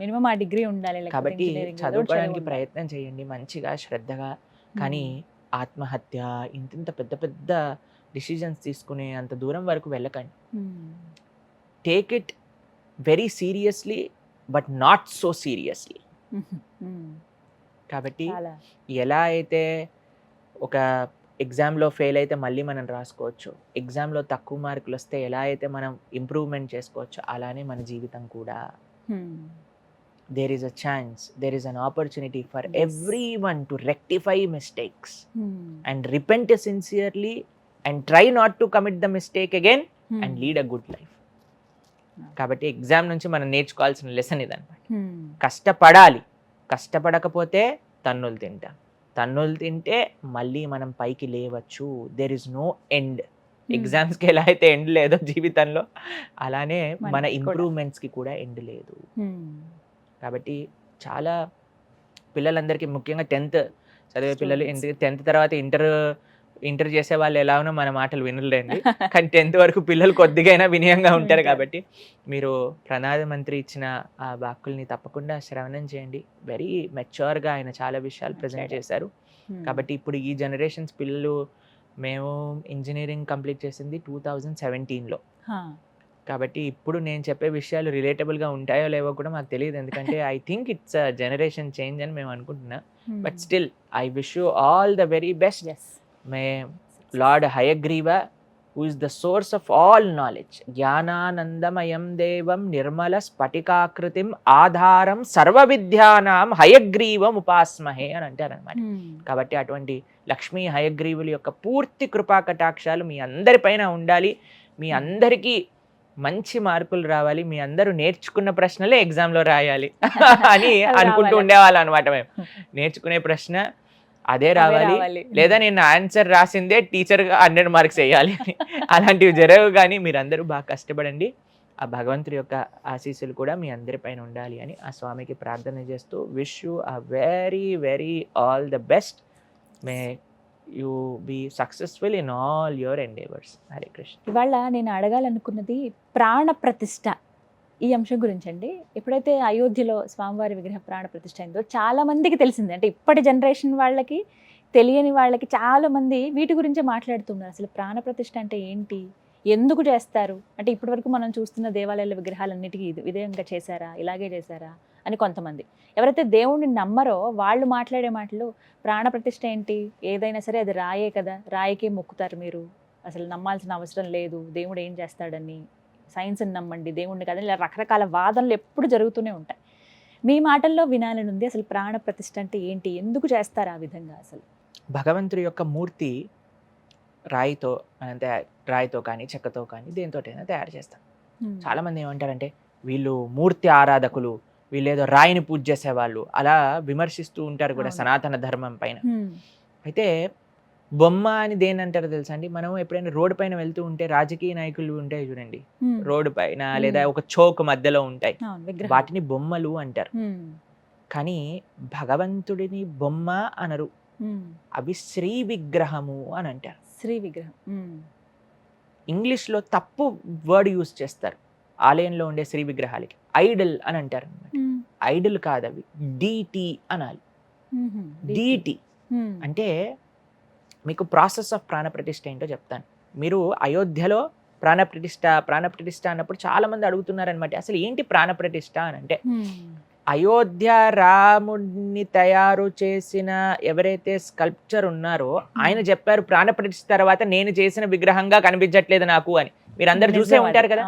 Minimum ఆ డిగ్రీ ఉండాలి.
కాబట్టి చదువుకోవడానికి ప్రయత్నం చేయండి మంచిగా, శ్రద్ధగా. కానీ ఆత్మహత్య, ఇంత పెద్ద పెద్ద డిసిజన్స్ తీసుకునే అంత దూరం వరకు వెళ్ళకండి. Take it very seriously but not so seriously. కాబట్టి ఎలా అయితే ఒక ఎగ్జామ్లో ఫెయిల్ అయితే మళ్ళీ మనం రాసుకోవచ్చు, ఎగ్జామ్లో తక్కువ మార్కులు వస్తే ఎలా అయితే మనం ఇంప్రూవ్మెంట్ చేసుకోవచ్చు, అలానే మన జీవితం కూడా. there is a chance, there is an opportunity for everyone to rectify mistakes and repent sincerely and try not to commit the mistake again and lead a good life. కాబట్టి ఎగ్జామ్ నుంచి మనం నేర్చుకోవాల్సిన లెసన్ ఇదన్నమాట. కష్టపడాలి, కష్టపడకపోతే తన్నులు తింటే మళ్ళీ మనం పైకి లేవచ్చు. There is no end. ఎగ్జామ్స్కి ఎలా అయితే ఎండ్ లేదో జీవితంలో, అలానే మన ఇంప్రూవ్మెంట్స్కి కూడా ఎండ్ లేదు. కాబట్టి చాలా పిల్లలందరికీ, ముఖ్యంగా 10th చదివే పిల్లలు, ఎందుకంటే 10th తర్వాత ఇంటర్ చేసే వాళ్ళు ఎలా ఉన్నా మన మాటలు వినలేండి. కానీ 10th వరకు పిల్లలు కొద్దిగైనా వినయంగా ఉంటారు. కాబట్టి మీరు ప్రధానమంత్రి ఇచ్చిన ఆ వాక్కుల్ని తప్పకుండా శ్రవణం చేయండి. వెరీ మెచ్యూర్గా ఆయన చాలా విషయాలు ప్రజెంట్ చేశారు. కాబట్టి ఇప్పుడు ఈ జనరేషన్స్ పిల్లలు, మేము ఇంజనీరింగ్ కంప్లీట్ చేసింది 2017లో. కాబట్టి ఇప్పుడు నేను చెప్పే విషయాలు రిలేటబుల్గా ఉంటాయో లేవో కూడా మాకు తెలియదు, ఎందుకంటే I think it's a generation change అని మేము అనుకుంటున్నాం. But still I wish you all the very best. May lord Hayagriva, who is the source of all knowledge, జ్ఞానానందమయం దేవం నిర్మల స్ఫటికాకృతిం ఆధారం సర్వ విద్యానాం హయగ్రీవం ఉపాస్మహే అని అంటారనమాట. కాబట్టి అటువంటి లక్ష్మీ హయగ్రీవుల యొక్క పూర్తి కృపా కటాక్షాలు మీ అందరిపైన ఉండాలి. మీ అందరికీ మంచి మార్కులు రావాలి, మీ అందరూ నేర్చుకున్న ప్రశ్నలే ఎగ్జామ్లో రాయాలి అని అనుకుంటూ ఉండేవాళ్ళం అనమాట. మేము నేర్చుకునే ప్రశ్న అదే రావాలి, లేదా నేను ఆన్సర్ రాసిందే టీచర్గా 100 మార్క్స్ వేయాలి. అలాంటివి జరగవు. కానీ మీరందరూ బాగా కష్టపడండి. ఆ భగవంతుడి యొక్క ఆశీస్సులు కూడా మీ అందరిపైన ఉండాలి అని ఆ స్వామికి ప్రార్థన చేస్తూ wish you a very very all the best. May you be successful in all your endeavours. Hare Krishna.
ఇవాళ నేను అడగాలనుకున్నది ప్రాణ ప్రతిష్ఠ ఈ అంశం గురించి అండి. ఎప్పుడైతే అయోధ్యలో స్వామివారి విగ్రహ ప్రాణ ప్రతిష్ఠ అయిందో చాలా మందికి తెలిసింది. అంటే ఇప్పటి జనరేషన్ వాళ్ళకి తెలియని వాళ్ళకి చాలా మంది వీటి గురించే మాట్లాడుతున్నారు. అసలు ప్రాణ ప్రతిష్ఠ అంటే ఏంటి, ఎందుకు చేస్తారు, అంటే ఇప్పటి వరకు మనం చూస్తున్న దేవాలయాల విగ్రహాలన్నిటికీ ఇది విధంగా చేశారా, ఇలాగే చేశారా అని కొంతమంది. ఎవరైతే దేవుణ్ణి నమ్మరో వాళ్ళు మాట్లాడే మాటలు ప్రాణ ప్రతిష్ఠ ఏంటి, ఏదైనా సరే అది రాయే కదా, రాయికే మొక్కుతారు మీరు, అసలు నమ్మాల్సిన అవసరం లేదు, దేవుడు ఏం చేస్తాడని, సైన్స్ని నమ్మండి దేవుణ్ణి కదా, ఇలా రకరకాల వాదనలు ఎప్పుడు జరుగుతూనే ఉంటాయి. మీ మాటల్లో వినాలని ఉంది. అసలు ప్రాణ ప్రతిష్ఠ అంటే ఏంటి, ఎందుకు చేస్తారు ఆ విధంగా? అసలు
భగవంతుడి యొక్క మూర్తి రాయితో అంటే రాయితో కానీ చెక్కతో కానీ దేనితోటైనా తయారు చేస్తాం. చాలా మంది ఏమంటారంటే వీళ్ళు మూర్తి ఆరాధకులు, వీళ్ళు ఏదో రాయిని పూజ చేసేవాళ్ళు, అలా విమర్శిస్తూ ఉంటారు కూడా సనాతన ధర్మం పైన. అయితే బొమ్మ అని దేని అంటారో తెలుసా అండి? మనం ఎప్పుడైనా రోడ్డు పైన వెళ్తూ ఉంటే రాజకీయ నాయకులు ఉంటాయి చూడండి, రోడ్డు పైన లేదా ఒక చౌక్ మధ్యలో ఉంటాయి, వాటిని బొమ్మలు అంటారు. కానీ భగవంతుడిని బొమ్మ అనరు, అవి శ్రీ విగ్రహము అని అంటారు.
శ్రీ విగ్రహం
ఇంగ్లీష్లో తప్పు వర్డ్ యూజ్ చేస్తారు ఆలయంలో ఉండే శ్రీ విగ్రహాలకి, ఐడల్ అని అంటారు అనమాట. ఐడల్ కాదు, అవి డీటీ అనాలి. డీటీ అంటే మీకు ప్రాసెస్ ఆఫ్ ప్రాణప్రతిష్ఠ ఏంటో చెప్తాను. మీరు అయోధ్యలో ప్రాణప్రతిష్ఠ అన్నప్పుడు చాలా మంది అడుగుతున్నారనమాట, అసలు ఏంటి ప్రాణప్రతిష్ఠ అని అంటే, అయోధ్య రాముడిని తయారు చేసిన ఎవరైతే స్కల్ప్చర్ ఉన్నారో ఆయన చెప్పారు ప్రాణప్రతిష్ఠ తర్వాత నేను చేసిన విగ్రహంగా కనిపించట్లేదు నాకు అని. మీరు అందరు చూసే ఉంటారు కదా,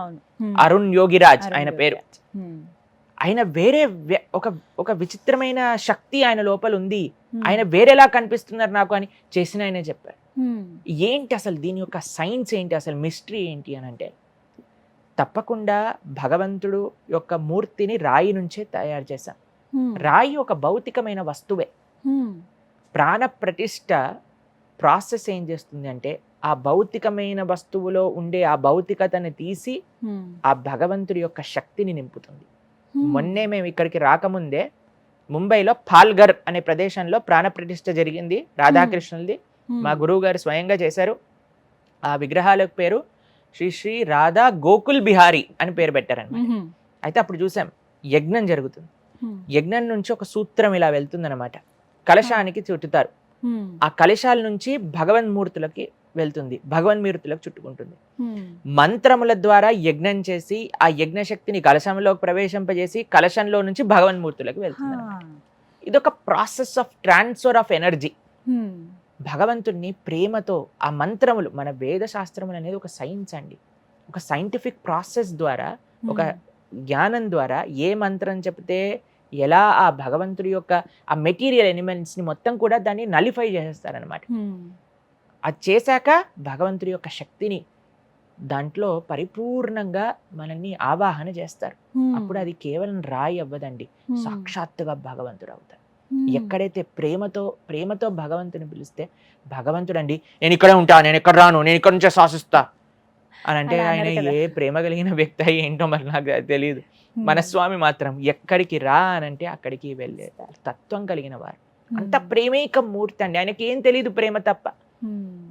అరుణ్ యోగిరాజ్ ఆయన పేరు. ఆయన వేరే ఒక విచిత్రమైన శక్తి ఆయన లోపల ఉంది, ఆయన వేరేలా కనిపిస్తున్నారు నాకు అని చేసిన ఆయనే చెప్పారు. ఏంటి అసలు దీని యొక్క సైన్స్ ఏంటి, అసలు మిస్టరీ ఏంటి అని అంటే, తప్పకుండా భగవంతుడు యొక్క మూర్తిని రాయి నుంచే తయారు చేశాం. రాయి ఒక భౌతికమైన వస్తువే. ప్రాణ ప్రతిష్ఠ ప్రాసెస్ ఏం చేస్తుంది అంటే, ఆ భౌతికమైన వస్తువులో ఉండే ఆ భౌతికతని తీసి ఆ భగవంతుడి యొక్క శక్తిని నింపుతుంది. మొన్నే మేము ఇక్కడికి రాకముందే ముంబైలో పాల్ఘర్ అనే ప్రదేశంలో ప్రాణ ప్రతిష్ఠ జరిగింది రాధాకృష్ణులది. మా గురువు గారు స్వయంగా చేశారు. ఆ విగ్రహాల పేరు శ్రీ శ్రీ రాధా గోకుల్ బిహారీ అని పేరు పెట్టారనమాట. అయితే అప్పుడు చూసాం యజ్ఞం జరుగుతుంది. యజ్ఞం నుంచి ఒక సూత్రం ఇలా వెళ్తుంది అనమాట, కలశానికి చుట్టుతారు. ఆ కలశాల నుంచి భగవన్మూర్తులకి వెళ్తుంది, భగవన్మూర్తులకు చుట్టుకుంటుంది. మంత్రముల ద్వారా యజ్ఞం చేసి ఆ యజ్ఞ శక్తిని కలశంలోకి ప్రవేశింపజేసి కలశంలో నుంచి భగవన్మూర్తులకు వెళ్తుంది. ఇదొక process of transfer of energy. భగవంతుడిని ప్రేమతో ఆ మంత్రములు, మన వేద శాస్త్రములు అనేది ఒక సైన్స్ అండి, ఒక సైంటిఫిక్ ప్రాసెస్ ద్వారా, ఒక జ్ఞానం ద్వారా ఏ మంత్రం చెప్తే ఎలా ఆ భగవంతుడి యొక్క ఆ మెటీరియల్ ఎలిమెంట్స్ని మొత్తం కూడా దాన్ని నలిఫై చేసేస్తారనమాట. అది చేశాక భగవంతుడి యొక్క శక్తిని దాంట్లో పరిపూర్ణంగా మనల్ని ఆవాహన చేస్తారు. అప్పుడు అది కేవలం రాయి అవ్వదండి, సాక్షాత్తుగా భగవంతుడు అవుతారు. ఎక్కడైతే ప్రేమతో భగవంతుని పిలిస్తే, భగవంతుడు అండి నేను ఇక్కడే ఉంటా, నేను ఎక్కడ రాను, నేను ఇక్కడ నుంచే శాసిస్తా అని అంటే, ఆయన ఏ ప్రేమ కలిగిన వ్యక్తి ఏంటో మరి నాకు తెలియదు. మన స్వామి మాత్రం ఎక్కడికి రా అనంటే అక్కడికి వెళ్ళే తత్వం కలిగిన వారు. అంత ప్రేమేక మూర్తి అండి, ఆయనకి ఏం తెలియదు ప్రేమ తప్ప.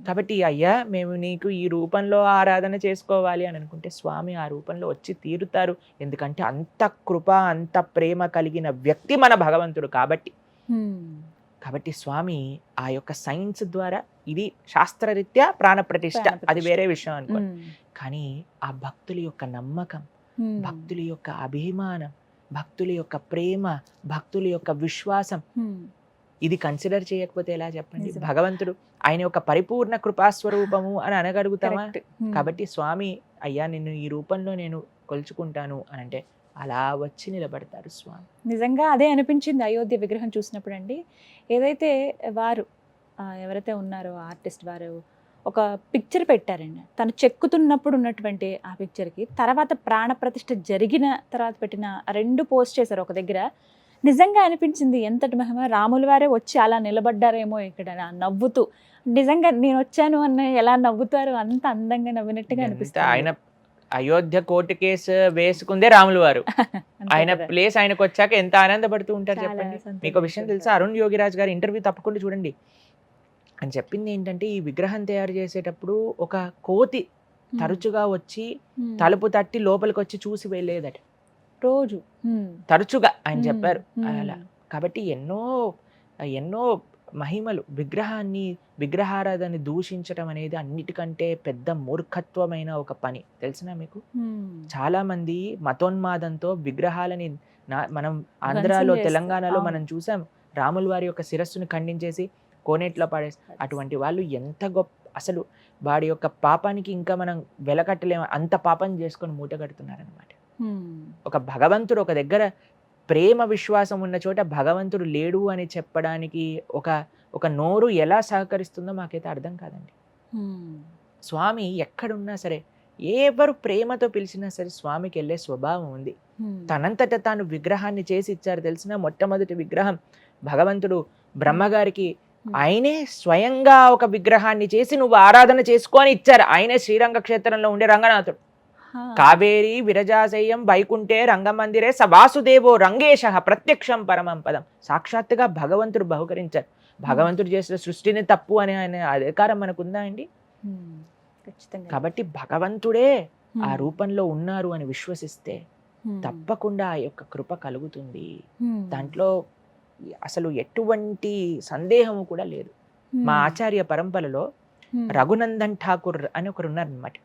కాబట్టి అయ్యా మేము నీకు ఈ రూపంలో ఆరాధన చేసుకోవాలి అని అనుకుంటే స్వామి ఆ రూపంలో వచ్చి తీరుతారు. ఎందుకంటే అంత కృప, అంత ప్రేమ కలిగిన వ్యక్తి మన భగవంతుడు. కాబట్టి స్వామి ఆ యొక్క సైన్స్ ద్వారా, ఇది శాస్త్రరీత్యా ప్రాణప్రతిష్ఠ, అది వేరే విషయం అనుకోండి. కానీ ఆ భక్తుల యొక్క నమ్మకం, భక్తుల యొక్క అభిమానం, భక్తుల యొక్క ప్రేమ, భక్తుల యొక్క విశ్వాసం, ఇది కన్సిడర్ చేయకపోతే ఎలా చెప్పండి? భగవంతుడు ఆయన యొక్క పరిపూర్ణ కృపాస్వరూపము అని అనగలుగుతామా? కాబట్టి స్వామి అయ్యా నిన్ను ఈ రూపంలో నేను కొలుచుకుంటాను అని అంటే అలా వచ్చి నిలబడతారు స్వామి. నిజంగా అదే అనిపించింది అయోధ్య విగ్రహం చూసినప్పుడు అండి. ఏదైతే వారు ఎవరైతే ఉన్నారో ఆర్టిస్ట్, వారు ఒక పిక్చర్ పెట్టారండి. తను చెక్కుతున్నప్పుడు ఉన్నటువంటి ఆ పిక్చర్కి తర్వాత ప్రాణప్రతిష్ఠ జరిగిన తర్వాత పెట్టిన 2 పోస్ట్ చేశారు ఒక దగ్గర. నిజంగా అనిపించింది ఎంతటి మహిమ, రాముల వారే వచ్చి అలా నిలబడ్డారేమో ఇక్కడ నవ్వుతూ. నిజంగా నేను వచ్చాను అన్న ఎలా నవ్వుతారు, అంత అందంగా నవ్వినట్టుగా అనిపిస్తుంది. ఆయన అయోధ్య కోర్టు కేసు వేసుకుందే రాములు వారు.
అంతే
ఆయన
కదా.
ప్లేస్ ఆయనకు వచ్చాక ఎంత ఆనందపడుతూ ఉంటారు
చాలా
చెప్పండి.
సంతోషిస్తూ
మీకు విషయం తెలుసా,
ఉంటారు.
అరుణ్ యోగిరాజ్ గారి ఇంటర్వ్యూ తప్పకుండా చూడండి. అని చెప్పింది ఏంటంటే, ఈ విగ్రహం తయారు చేసేటప్పుడు ఒక కోతి తరచుగా వచ్చి తలుపు తట్టి లోపలికి వచ్చి చూసి వెళ్ళేదట
రోజు
తరచుగా ఆయన చెప్పారు అలా. కాబట్టి ఎన్నో ఎన్నో మహిమలు. విగ్రహారాధనని దూషించడం అనేది అన్నిటికంటే పెద్ద మూర్ఖత్వమైన ఒక పని, తెలిసినా మీకు? చాలా మంది మతోన్మాదంతో విగ్రహాలని మనం ఆంధ్రాలో
చేస్తారు.
తెలంగాణలో
అవును.
మనం చూసాం, రాముల వారి యొక్క శిరస్సును ఖండించేసి కోనేట్లో పడేసి అటువంటి వాళ్ళు ఎంత గొప్ప, అసలు వాడి యొక్క పాపానికి ఇంకా మనం వెలకట్టలేము, అంత పాపం చేసుకొని మూట కడుతున్నారనమాట. ఒక భగవంతుడు ఒక దగ్గర ప్రేమ విశ్వాసం ఉన్న చోట భగవంతుడు లేడు అని చెప్పడానికి ఒక నోరు ఎలా సహకరిస్తుందో మాకైతే అర్థం కాదండి. స్వామి ఎక్కడున్నా సరే, ఎవరు ప్రేమతో పిలిచినా సరే స్వామికి వెళ్ళే స్వభావం ఉంది. తనంతట తాను విగ్రహాన్ని చేసి ఇచ్చారు. తెలిసిన మొట్టమొదటి విగ్రహం భగవంతుడు బ్రహ్మగారికి ఆయనే స్వయంగా ఒక విగ్రహాన్ని చేసి నువ్వు ఆరాధన చేసుకో అని ఇచ్చారు. ఆయనే శ్రీరంగ క్షేత్రంలో ఉండే రంగనాథుడు. కావేరీ విరజాశయం వైకుంఠే రంగమందిరే సవాసుదేవో రంగేశ ప్రత్యక్షం పరమం పదం. సాక్షాత్తుగా భగవంతుడు బహుకరించారు. భగవంతుడు చేసిన సృష్టిని తప్పు అనే ఆయన అధికారం మనకుందా అండి? కాబట్టి భగవంతుడే ఆ రూపంలో ఉన్నారు అని విశ్వసిస్తే తప్పకుండా ఆ యొక్క కృప కలుగుతుంది. దాంట్లో అసలు ఎటువంటి సందేహము కూడా లేదు. మా ఆచార్య పరంపరలో రఘునందన్ ఠాకూర్ అని ఒకరు ఉన్నారనమాట.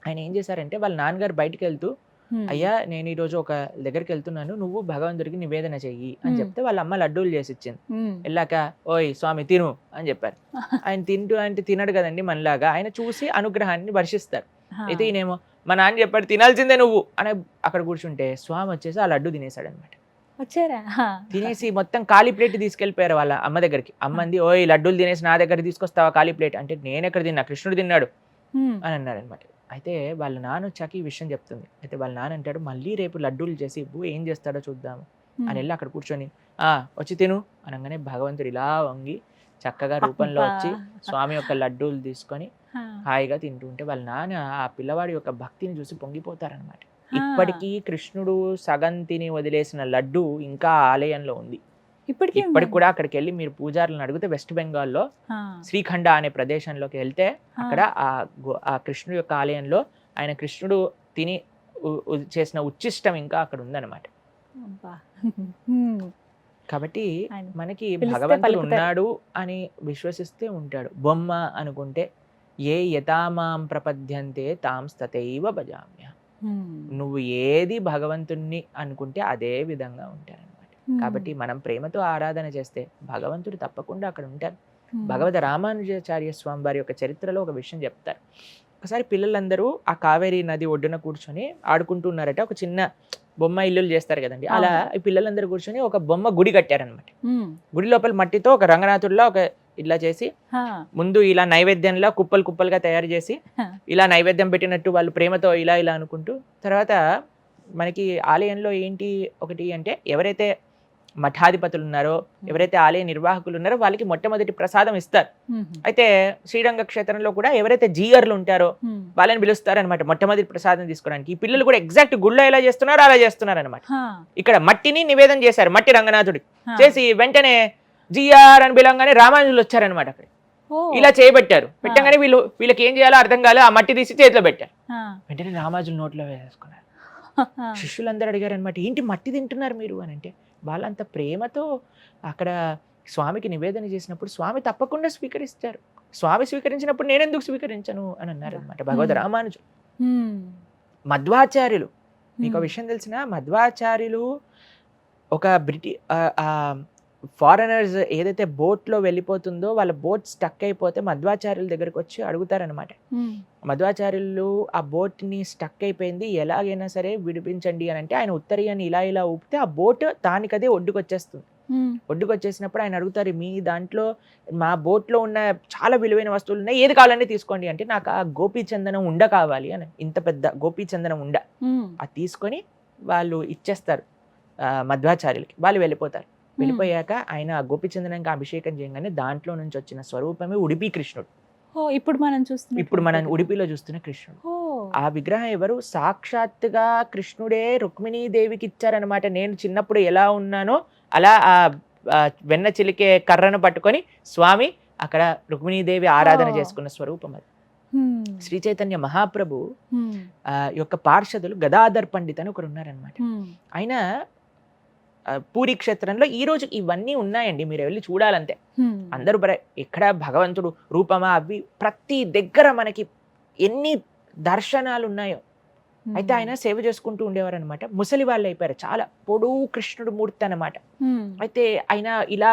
ఆయన ఏం చేశారంటే, వాళ్ళ నాన్నగారు బయటికి వెళ్తూ, అయ్యా నేను ఈరోజు ఒక దగ్గరికి వెళ్తున్నాను, నువ్వు భగవంతుడికి నివేదన చెయ్యి అని చెప్తే వాళ్ళ అమ్మ లడ్డూలు చేసి ఇచ్చింది. వెళ్ళాక ఓయ్ స్వామి తిను అని చెప్పారు. ఆయన తింటూ అంటే తినడు కదండి మనలాగా, ఆయన చూసి అనుగ్రహాన్ని వర్షిస్తారు. అయితే ఈయనేమో మా నాన్న చెప్పాడు తినాల్సిందే నువ్వు అని అక్కడ కూర్చుంటే స్వామి వచ్చేసి ఆ లడ్డు తినేశాడు అనమాట. తినేసి మొత్తం ఖాళీ ప్లేట్ తీసుకెళ్ళిపోయారు వాళ్ళ అమ్మ దగ్గరికి. అమ్మంది ఓయ్ లడ్డూలు తినేసి నా దగ్గర తీసుకొస్తావా ఖాళీ ప్లేట్ అంటే, నేను ఎక్కడ తిన్నా, కృష్ణుడు తిన్నాడు అని అన్నాడు అనమాట. అయితే వాళ్ళ నాన్న వచ్చాక ఈ విషయం చెప్తుంది. అయితే వాళ్ళ నాన్న అంటాడు, మళ్ళీ రేపు లడ్డూలు చేసి ఇవ్వు, ఏం చేస్తాడో చూద్దాము అని వెళ్ళి అక్కడ కూర్చొని వచ్చి తిను అనగానే భగవంతుడు ఇలా వంగి చక్కగా రూపంలో వచ్చి స్వామి యొక్క లడ్డూలు తీసుకొని హాయిగా తింటూ ఉంటే వాళ్ళ నాన్న ఆ పిల్లవాడి యొక్క భక్తిని చూసి పొంగిపోతారనమాట. ఇప్పటికీ కృష్ణుడు సగం తిని వదిలేసిన లడ్డు ఇంకా ఆలయంలో ఉంది. ఇప్పటికి కూడా అక్కడికి వెళ్ళి మీరు పూజారులను అడిగితే వెస్ట్ బెంగాల్లో శ్రీఖండ అనే ప్రదేశంలోకి వెళ్తే అక్కడ ఆ కృష్ణుడు యొక్క ఆలయంలో ఆయన కృష్ణుడు తిని చేసిన ఉచ్చిష్టం ఇంకా అక్కడ ఉందన్నమాట. కాబట్టి మనకి భగవంతుడు ఉన్నాడు అని విశ్వసిస్తే ఉంటాడు. బొమ్మ అనుకుంటే ఏ యథామాం ప్రపద్యంతే తాం తథైవ భజామ్య. నువ్వు ఏది భగవంతుణ్ణి అనుకుంటే అదే విధంగా ఉంటారు. కాబట్టి మనం ప్రేమతో ఆరాధన చేస్తే భగవంతుడు తప్పకుండా అక్కడ ఉంటారు. భగవత రామానుజాచార్య స్వామి వారి యొక్క చరిత్రలో ఒక విషయం చెప్తారు. ఒకసారి పిల్లలందరూ ఆ కావేరీ నది ఒడ్డున కూర్చొని ఆడుకుంటున్నారట. ఒక చిన్న బొమ్మ ఇల్లులు చేస్తారు కదండి, అలా ఈ పిల్లలందరూ కూర్చొని ఒక బొమ్మ గుడి కట్టారనమాట. గుడి లోపల మట్టితో ఒక రంగనాథుడిలో ఒక ఇట్లా చేసి ముందు ఇలా నైవేద్యంలో కుప్పలు కుప్పలుగా తయారు చేసి ఇలా నైవేద్యం పెట్టినట్టు వాళ్ళు ప్రేమతో ఇలా ఇలా అనుకుంటూ, తర్వాత మనకి ఆలయంలో ఏంటి ఒకటి అంటే, ఎవరైతే మఠాధిపతులు ఉన్నారో, ఎవరైతే ఆలయ నిర్వాహకులు ఉన్నారో వాళ్ళకి మొట్టమొదటి ప్రసాదం ఇస్తారు. అయితే శ్రీరంగ క్షేత్రంలో కూడా ఎవరైతే జీయర్లు ఉంటారో వాళ్ళని పిలుస్తారు అనమాట మొట్టమొదటి ప్రసాదం తీసుకోవడానికి. ఈ పిల్లలు కూడా ఎగ్జాక్ట్ గుళ్ళో ఎలా చేస్తున్నారో అలా చేస్తున్నారు అనమాట. ఇక్కడ మట్టిని నివేదన చేశారు, మట్టి రంగనాథుడికి చేసి వెంటనే జిఆర్ అని పిలవగానే రామానుజులు వచ్చారనమాట. అక్కడ ఇలా చేయబెట్టారు. పెట్టగానే వీళ్ళకి ఏం చేయాలో అర్థం కాలే, ఆ మట్టి తీసి చేతిలో పెట్టారు. వెంటనే రామానుజులు నోట్లో వేసుకున్నారు. శిష్యులందరూ అడిగారు అనమాట, ఏంటి మట్టి తింటున్నారు మీరు అని అంటే, వాళ్ళంత ప్రేమతో అక్కడ స్వామికి నివేదన చేసినప్పుడు స్వామి తప్పకుండా స్వీకరిస్తారు. స్వామి స్వీకరించినప్పుడు నేనెందుకు స్వీకరించను అని అన్నారు అనమాట భగవద్ రామానుజులు. మధ్వాచార్యులు, మీకు విషయం తెలిసిన, మధ్వాచార్యులు ఒక ఫారెనర్స్ ఏదైతే బోట్లో వెళ్ళిపోతుందో వాళ్ళ బోట్ స్టక్ అయిపోతే మధ్వాచార్యుల దగ్గరకు వచ్చి అడుగుతారనమాట. మధ్వాచార్యులు ఆ బోట్ని స్టక్ అయిపోయింది, ఎలాగైనా సరే విడిపించండి అని అంటే, ఆయన ఉత్తరీయాన్ని ఇలా ఇలా ఊపితే ఆ బోట్ దానికదే ఒడ్డుకొచ్చేస్తుంది. ఒడ్డుకొచ్చేసినప్పుడు ఆయన అడుగుతారు, మీ దాంట్లో మా బోట్లో ఉన్న చాలా విలువైన వస్తువులు ఉన్నాయి, ఏది కావాలని తీసుకోండి అంటే, నాకు ఆ గోపీచందనం ఉండ కావాలి అని, ఇంత పెద్ద గోపీచందనం ఉండ అది తీసుకొని వాళ్ళు ఇచ్చేస్తారు మధ్వాచార్యులకి. వాళ్ళు వెళ్ళిపోతారు. వెళ్ళిపోయాక ఆయన గోపీచందనానికి అభిషేకం చేయగానే దాంట్లో నుంచి వచ్చిన స్వరూపమే ఉడిపి కృష్ణుడు.
ఇప్పుడు మనం
ఉడిపిలో చూస్తున్న కృష్ణుడు. ఆ విగ్రహం ఎవరు? సాక్షాత్తుగా కృష్ణుడే రుక్మిణీదేవికి ఇచ్చారనమాట. నేను చిన్నప్పుడు ఎలా ఉన్నానో అలా ఆ వెన్న చిలికే కర్రను పట్టుకొని స్వామి అక్కడ రుక్మిణీదేవి ఆరాధన చేసుకున్న స్వరూపం అది. శ్రీ చైతన్య మహాప్రభు యొక్క పార్షదులు గదాధర్ పండిత్ అని ఒకరు ఉన్నారనమాట. ఆయన పూరి క్షేత్రంలో ఈ రోజు ఇవన్నీ ఉన్నాయండి, మీరు వెళ్ళి చూడాలంతే. అందరూ ఎక్కడ భగవంతుడు రూపమా అవి ప్రతి దగ్గర మనకి ఎన్ని దర్శనాలు ఉన్నాయో. అయితే ఆయన సేవ చేసుకుంటూ ఉండేవారు అనమాట. ముసలి వాళ్ళు అయిపోయారు, చాలా పొడవు కృష్ణుడు మూర్తి అనమాట. అయితే ఆయన ఇలా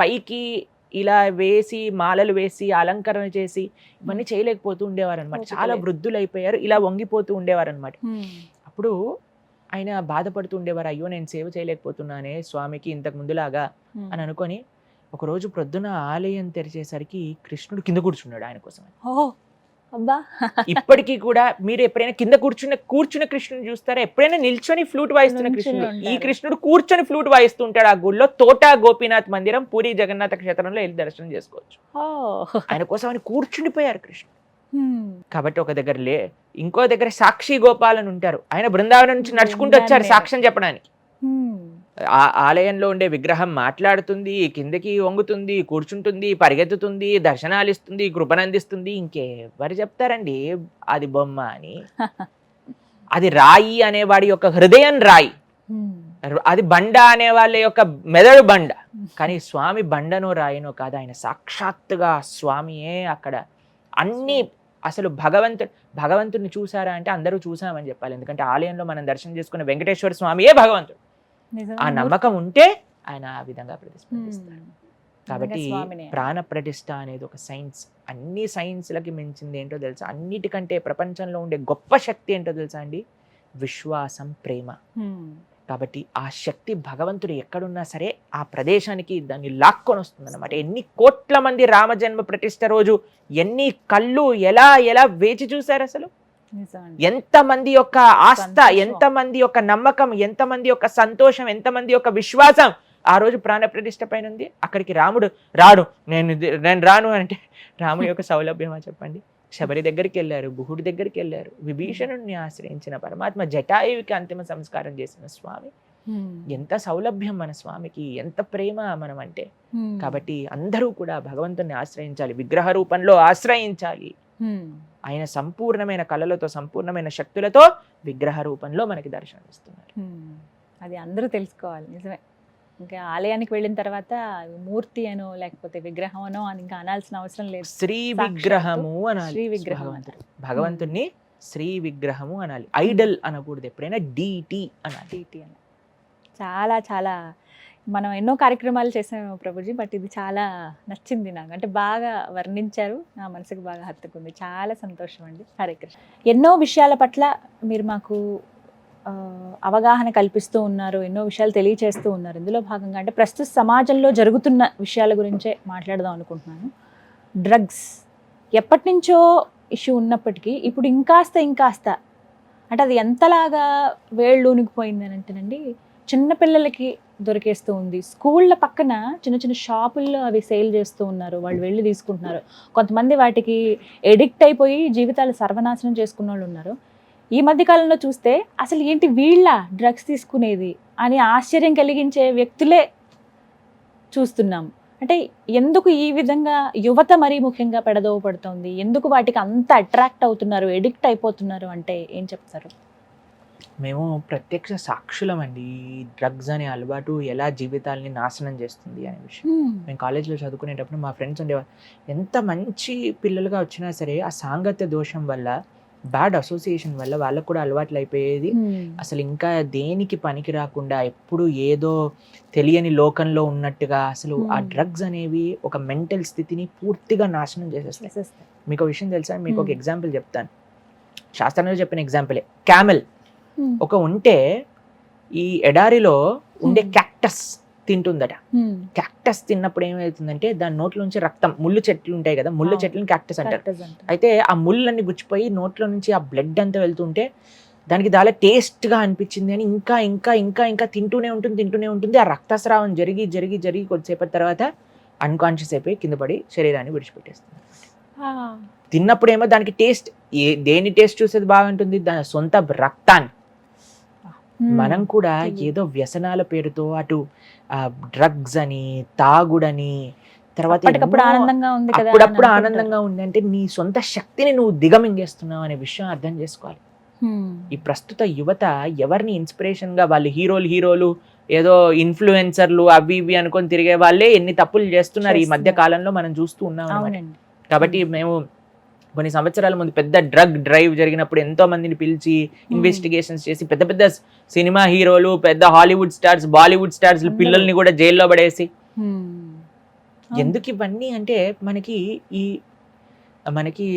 పైకి ఇలా వేసి మాలలు వేసి అలంకరణ చేసి ఇవన్నీ చేయలేకపోతూ ఉండేవారు అనమాట. చాలా వృద్ధులు అయిపోయారు, ఇలా వంగిపోతూ ఉండేవారు అనమాట. అప్పుడు ఆయన బాధపడుతూ ఉండేవారు, అయ్యో నేను సేవ చేయలేకపోతున్నానే స్వామికి ఇంతకు ముందులాగా అని అనుకొని ఒకరోజు ప్రొద్దున ఆలయం తెరిచేసరికి కృష్ణుడు కింద కూర్చున్నాడు ఆయన కోసం. ఇప్పటికీ కూడా మీరు ఎప్పుడైనా కింద కూర్చున్న కృష్ణుని చూస్తారా? ఎప్పుడైనా నిల్చొని ఫ్లూట్ వాయిస్తున్న కృష్ణుడు. ఈ కృష్ణుడు కూర్చొని ఫ్లూట్ వాయిస్తూ ఉంటాడు ఆ గుడిలో. తోటా గోపీనాథ్ మందిరం పూరి జగన్నాథ క్షేత్రంలో వెళ్ళి దర్శనం చేసుకోవచ్చు. ఆయన కోసం ఆయన కూర్చుండిపోయారు కృష్ణుడు. కాబట్టి ఒక దగ్గర ఇంకో దగ్గర సాక్షి గోపాల్ అని ఉంటారు, ఆయన బృందావనం నుంచి నడుచుకుంటూ వచ్చారు సాక్ష్యం చెప్పడానికి. ఆ ఆలయంలో ఉండే విగ్రహం మాట్లాడుతుంది, కిందకి వంగుతుంది, కూర్చుంటుంది, పరిగెత్తుతుంది, దర్శనాలు ఇస్తుంది, కృపనందిస్తుంది. ఇంకెవరు చెప్తారండి అది బొమ్మ అని? అది రాయి అనేవాడి యొక్క హృదయం రాయి, అది బండ అనే వాళ్ళ యొక్క మెదడు బండ. కానీ స్వామి బండనో రాయినో కాదు, ఆయన సాక్షాత్తుగా స్వామియే అక్కడ. అన్ని అసలు భగవంతుడిని చూసారా అంటే అందరూ చూసామని చెప్పాలి. ఎందుకంటే ఆలయంలో మనం దర్శనం చేసుకున్న వెంకటేశ్వర స్వామియే భగవంతుడు. ఆ నమ్మకం ఉంటే ఆయన ఆ విధంగా ప్రతిస్పందిస్తాడు. కాబట్టి ప్రాణ ప్రతిష్ఠ అనేది ఒక సైన్స్. అన్ని సైన్స్లకి మించింది ఏంటో తెలుసా? అన్నిటికంటే ప్రపంచంలో ఉండే గొప్ప శక్తి ఏంటో తెలుసా అండి? విశ్వాసం, ప్రేమ. కాబట్టి ఆ శక్తి భగవంతుడు ఎక్కడున్నా సరే ఆ ప్రదేశానికి దాన్ని లాక్కొని వస్తుంది అనమాట. ఎన్ని కోట్ల మంది రామజన్మ ప్రతిష్ఠ రోజు ఎన్ని కళ్ళు ఎలా ఎలా వేచి చూశారు అసలు. ఎంతమంది యొక్క ఆస్థ, ఎంతమంది యొక్క నమ్మకం, ఎంతమంది యొక్క సంతోషం, ఎంతమంది యొక్క విశ్వాసం ఆ రోజు ప్రాణ ప్రతిష్ఠ పైన ఉంది. అక్కడికి రాముడు రాడు, నేను రాను అంటే రాముడి యొక్క సౌలభ్యమా చెప్పండి. శబరి దగ్గరికి వెళ్ళారు, గుహుడి దగ్గరికి వెళ్ళారు, విభీషణుడిని ఆశ్రయించిన పరమాత్మ, జటాయువుకి అంతిమ సంస్కారం చేసిన స్వామి. ఎంత సౌలభ్యం మన స్వామికి, ఎంత ప్రేమ మనం అంటే. కాబట్టి అందరూ కూడా భగవంతుని ఆశ్రయించాలి, విగ్రహ రూపంలో ఆశ్రయించాలి. ఆయన సంపూర్ణమైన కళలతో, సంపూర్ణమైన శక్తులతో విగ్రహ రూపంలో మనకి దర్శనం ఇస్తున్నారు.
అది అందరూ తెలుసుకోవాలి. నిజమే. ఇంకా ఆలయానికి వెళ్ళిన తర్వాత మూర్తి అనో లేకపోతే విగ్రహం అనో అని ఇంకా అనాల్సిన అవసరం లేదు.
శ్రీ విగ్రహము అనాలి. శ్రీ విగ్రహం, భగవంతుడిని శ్రీ విగ్రహము అనాలి. ఐడల్ అనకూడదు, ఎప్పుడైనా డిటి అనాలి. డిటి అనాలి. చాలా చాలా మనం ఎన్నో కార్యక్రమాలు చేసాము ప్రభుజీ, బట్ ఇది చాలా నచ్చింది నాకు. అంటే బాగా వర్ణించారు, నా మనసుకు బాగా హత్తుకుంది. చాలా సంతోషం అండి. హరే కృష్ణ. ఎన్నో విషయాల పట్ల మీరు మాకు అవగాహన కల్పిస్తూ ఉన్నారు, ఎన్నో విషయాలు తెలియచేస్తూ ఉన్నారు. ఇందులో భాగంగా అంటే ప్రస్తుత సమాజంలో జరుగుతున్న విషయాల గురించే మాట్లాడదాం అనుకుంటున్నాను. డ్రగ్స్ ఎప్పటి నుంచో ఇష్యూ ఉన్నప్పటికీ ఇప్పుడు ఇంకాస్త అంటే అది ఎంతలాగా వేళ్ళూనికిపోయింది అని అంటేనండి, చిన్నపిల్లలకి దొరికేస్తూ ఉంది. స్కూళ్ళ పక్కన చిన్న చిన్న షాపుల్లో అవి సేల్ చేస్తూ ఉన్నారు, వాళ్ళు వెళ్ళి తీసుకుంటున్నారు. కొంతమంది వాటికి ఎడిక్ట్ అయిపోయి జీవితాలు సర్వనాశనం చేసుకున్న వాళ్ళు ఉన్నారు. ఈ మధ్యకాలంలో చూస్తే అసలు ఏంటి వీళ్ళ డ్రగ్స్ తీసుకునేది అని ఆశ్చర్యం కలిగించే వ్యక్తులే చూస్తున్నాం. అంటే ఎందుకు ఈ విధంగా యువత మరీ ముఖ్యంగా పెడదోవ పడుతోంది? ఎందుకు వాటికి అంత అట్రాక్ట్ అవుతున్నారు, ఎడిక్ట్ అయిపోతున్నారు అంటే ఏం చెప్తారు? మేము ప్రత్యక్ష సాక్షులమండి. డ్రగ్స్ అనే అలవాటు ఎలా జీవితాలని నాశనం చేస్తుంది అనే విషయం. మేము కాలేజ్లో చదువుకునేటప్పుడు మా ఫ్రెండ్స్ ఉండేవారు. ఎంత మంచి పిల్లలుగా వచ్చినా సరే ఆ సాంగత్య దోషం వల్ల, బ్యాడ్ అసోసియేషన్ వల్ల వాళ్ళకు కూడా అలవాట్లు అయిపోయేది. అసలు ఇంకా దేనికి పనికి రాకుండా ఎప్పుడు ఏదో తెలియని లోకంలో ఉన్నట్టుగా అసలు ఆ డ్రగ్స్ అనేవి ఒక మెంటల్ స్థితిని పూర్తిగా నాశనం చేసేస్తాయి. మీకు ఒక విషయం తెలుసా? మీకు ఒక ఎగ్జాంపుల్ చెప్తాను. శాస్త్రంలో చెప్పిన ఎగ్జాంపులే. క్యామెల్ ఒక ఉంటే ఈ ఎడారిలో ఉండే క్యాక్టస్ తింటుందట. క్యాక్టస్ తిన్నప్పుడు ఏమవుతుందంటే దాని నోట్లోంచి రక్తం, ముళ్ళు చెట్లు ఉంటాయి కదా, ముళ్ళు చెట్లను క్యాక్టస్ అంటారు. అయితే ఆ ముళ్ళన్నీ గుచ్చిపోయి నోట్లో నుంచి ఆ బ్లడ్ అంతా వెళ్తుంటే దానికి చాలా టేస్ట్గా అనిపించింది అని ఇంకా ఇంకా ఇంకా ఇంకా తింటూనే ఉంటుంది. ఆ రక్తస్రావం జరిగి కొద్దిసేపటి తర్వాత అన్కాన్షియస్ అయిపోయి కింద పడి శరీరాన్ని విడిచిపెట్టేస్తుంది. తిన్నప్పుడు ఏమో దానికి టేస్ట్, దేని టేస్ట్ చూసేది బాగుంటుంది, దాని సొంత రక్తాన్ని. మనం కూడా ఏదో వ్యసనాల పేరుతో అటు డ్రగ్స్ అని, తాగుడని, తర్వాత
అప్పటికప్పుడు ఆనందంగా ఉంది కదా
అప్పుడప్పుడు ఆనందంగా ఉంది అంటే నీ సొంత శక్తిని నువ్వు దిగమింగేస్తున్నావు అనే విషయం అర్థం చేసుకోవాలి. ఈ ప్రస్తుత యువత ఎవరిని ఇన్స్పిరేషన్ గా, వాళ్ళు హీరోలు ఏదో ఇన్ఫ్లుయెన్సర్లు అవి ఇవి అనుకొని తిరిగే వాళ్ళే ఎన్ని తప్పులు చేస్తున్నారు ఈ మధ్య కాలంలో మనం చూస్తూ ఉన్నాం అన్నమాట. కాబట్టి మేము కొన్ని సంవత్సరాల ముందు పెద్ద డ్రగ్ డ్రైవ్ జరిగినప్పుడు ఎంతో మందిని పిలిచి ఇన్వెస్టిగేషన్స్ చేసి పెద్ద పెద్ద సినిమా హీరోలు, పెద్ద హాలీవుడ్ స్టార్స్, బాలీవుడ్ స్టార్స్ పిల్లల్ని కూడా జైల్లో పడేసి, ఎందుకు ఇవన్నీ అంటే మనకి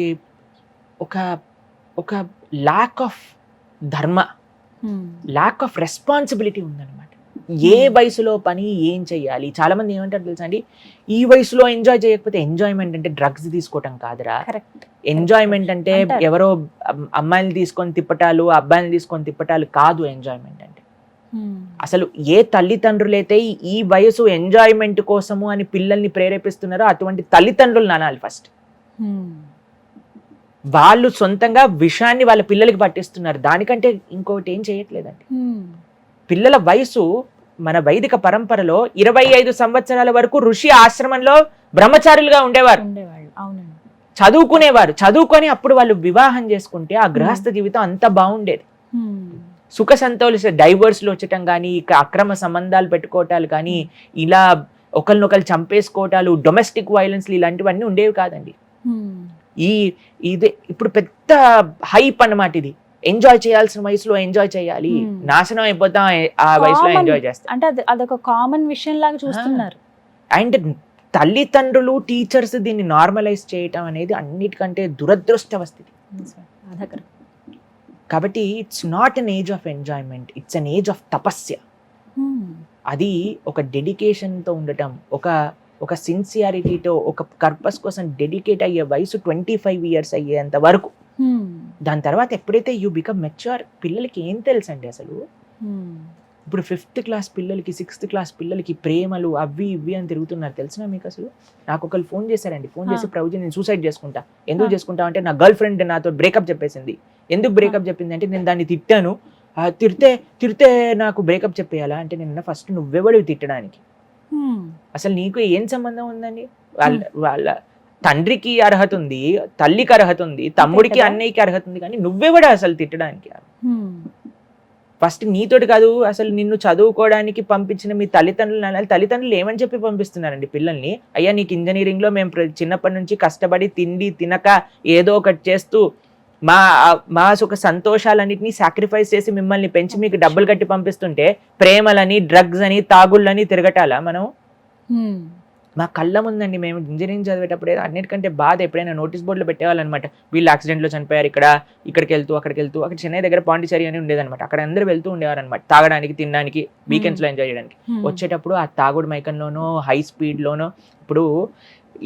ఒక ఒక ల్యాక్ ఆఫ్ ధర్మ, ల్యాక్ ఆఫ్ రెస్పాన్సిబిలిటీ ఉందన్నమాట. ఏ వయసులో పని ఏం చెయ్యాలి. చాలా మంది ఏమంటారు తెలుసా అండి, ఈ వయసులో ఎంజాయ్ చేయకపోతే, ఎంజాయ్మెంట్ అంటే డ్రగ్స్ తీసుకోవటం కాదురా. ఎంజాయ్మెంట్ అంటే ఎవరో అమ్మాయిని తీసుకొని తిప్పటాలు, అబ్బాయిని తీసుకొని తిప్పటాలు కాదు ఎంజాయ్మెంట్ అంటే. అసలు ఏ తల్లిదండ్రులైతే ఈ వయసు ఎంజాయ్మెంట్ కోసము అని పిల్లల్ని ప్రేరేపిస్తున్నారో అటువంటి తల్లిదండ్రులు నానాలి ఫస్ట్. వాళ్ళు సొంతంగా విషాన్ని వాళ్ళ పిల్లలకి పట్టిస్తున్నారు, దానికంటే ఇంకొకటి ఏం చేయట్లేదండి. పిల్లల వయసు మన వైదిక పరంపరలో 25 సంవత్సరాల వరకు ఋషి ఆశ్రమంలో బ్రహ్మచారులుగా ఉండేవారు, చదువుకునేవారు. చదువుకొని అప్పుడు వాళ్ళు వివాహం చేసుకుంటే ఆ గృహస్థ జీవితం అంత బాగుండేది. సుఖ సంతోష డైవర్స్లు వచ్చటం కానీ, ఇక అక్రమ సంబంధాలు పెట్టుకోవటాలు కానీ, ఇలా ఒకరినొకరు చంపేసుకోవటాలు, డొమెస్టిక్ వైలెన్స్ ఇలాంటివన్నీ ఉండేవి కాదండి. ఇదే ఇప్పుడు పెద్ద హైప్ అన్నమాట. ఇది ఎంజాయ్ చేయాల్సిన వయసులో ఎంజాయ్ చేయాలి, నాశనం అయిపోతాం ఆ వయసులో ఎంజాయ్ చేస్తాం అంటే
అదొక కామన్ విషయం లాగా చూస్తున్నారు.
అండ్ తల్లిదండ్రులు, టీచర్స్ దీన్ని నార్మలైజ్ చేయటం అనేది అన్నిటికంటే దురదృష్టవ స్థితి. కాబట్టి it's not an age of enjoyment, it's an age of tapasya. అది ఒక డెడికేషన్తో ఉండటం, ఒక సిన్సియారిటీతో, ఒక పర్పస్ కోసం డెడికేట్ అయ్యే వయసు 25 years అయ్యేంత వరకు. దాని తర్వాత ఎప్పుడైతే యూ బికమ్ మెచ్యూర్, పిల్లలకి ఏం తెలుసండి అసలు. ఇప్పుడు 5th class పిల్లలకి, 6th class పిల్లలకి ప్రేమలు అవి ఇవి అని తిరుగుతున్నారు తెలుసునా మీకు. అసలు నాకు ఒకళ్ళు ఫోన్ చేశారండి, ఫోన్ చేసి ప్రభుజీ నేను సూసైడ్ చేసుకుంటా. ఎందుకు చేసుకుంటా అంటే, నా గర్ల్ ఫ్రెండ్ నాతో బ్రేకప్ చెప్పేసింది. ఎందుకు బ్రేకప్ చెప్పింది అంటే, నేను దాన్ని తిట్టాను, తిడితే నాకు బ్రేకప్ చెప్పేయాలా అంటే, నేను ఫస్ట్ నువ్వెవడివి తిట్టడానికి, అసలు నీకు ఏం సంబంధం ఉందండి. వాళ్ళ తండ్రికి అర్హత ఉంది, తల్లికి అర్హత ఉంది, తమ్ముడికి అన్నయ్యకి అర్హత ఉంది, కానీ నువ్వెవడా అసలు తిట్టడానికి. ఫస్ట్ నీతోటి కాదు, అసలు నిన్ను చదువుకోవడానికి పంపించిన మీ తల్లిదండ్రులు ఏమని చెప్పి పంపిస్తున్నారండి పిల్లల్ని. అయ్యా నీకు ఇంజనీరింగ్ లో మేము చిన్నప్పటి నుంచి కష్టపడి తిండి తినక ఏదో ఒకటి చేస్తూ మా సుఖ సంతోషాలన్నింటినీ సాక్రిఫైస్ చేసి మిమ్మల్ని పెంచి మీకు డబ్బులు కట్టి పంపిస్తుంటే, ప్రేమలని, డ్రగ్స్ అని, తాగుళ్ళని తిరగటాలా మనం? మా కళ్ళ ముందండి. మేము ఇంజనీరింగ్ చదివేటప్పుడే అన్నిటికంటే బాధ ఎప్పుడైనా నోటీస్ బోర్డులో పెట్టేవాళ్ళు అనమాట. వీళ్ళు యాక్సిడెంట్లో చనిపోయారు, ఇక్కడికి వెళ్తూ అక్కడికి వెళ్తూ. అక్కడ చెన్నై దగ్గర పాండిచేరి అని ఉండేదన్నమాట. అక్కడ అందరూ వెళ్తూ ఉండేవారు అనమాట, తాగడానికి, తినడానికి, వీకెండ్స్లో ఎంజాయ్ చేయడానికి. వచ్చేటప్పుడు ఆ తాగుడు మైకంలోనో, హై స్పీడ్లోనో. ఇప్పుడు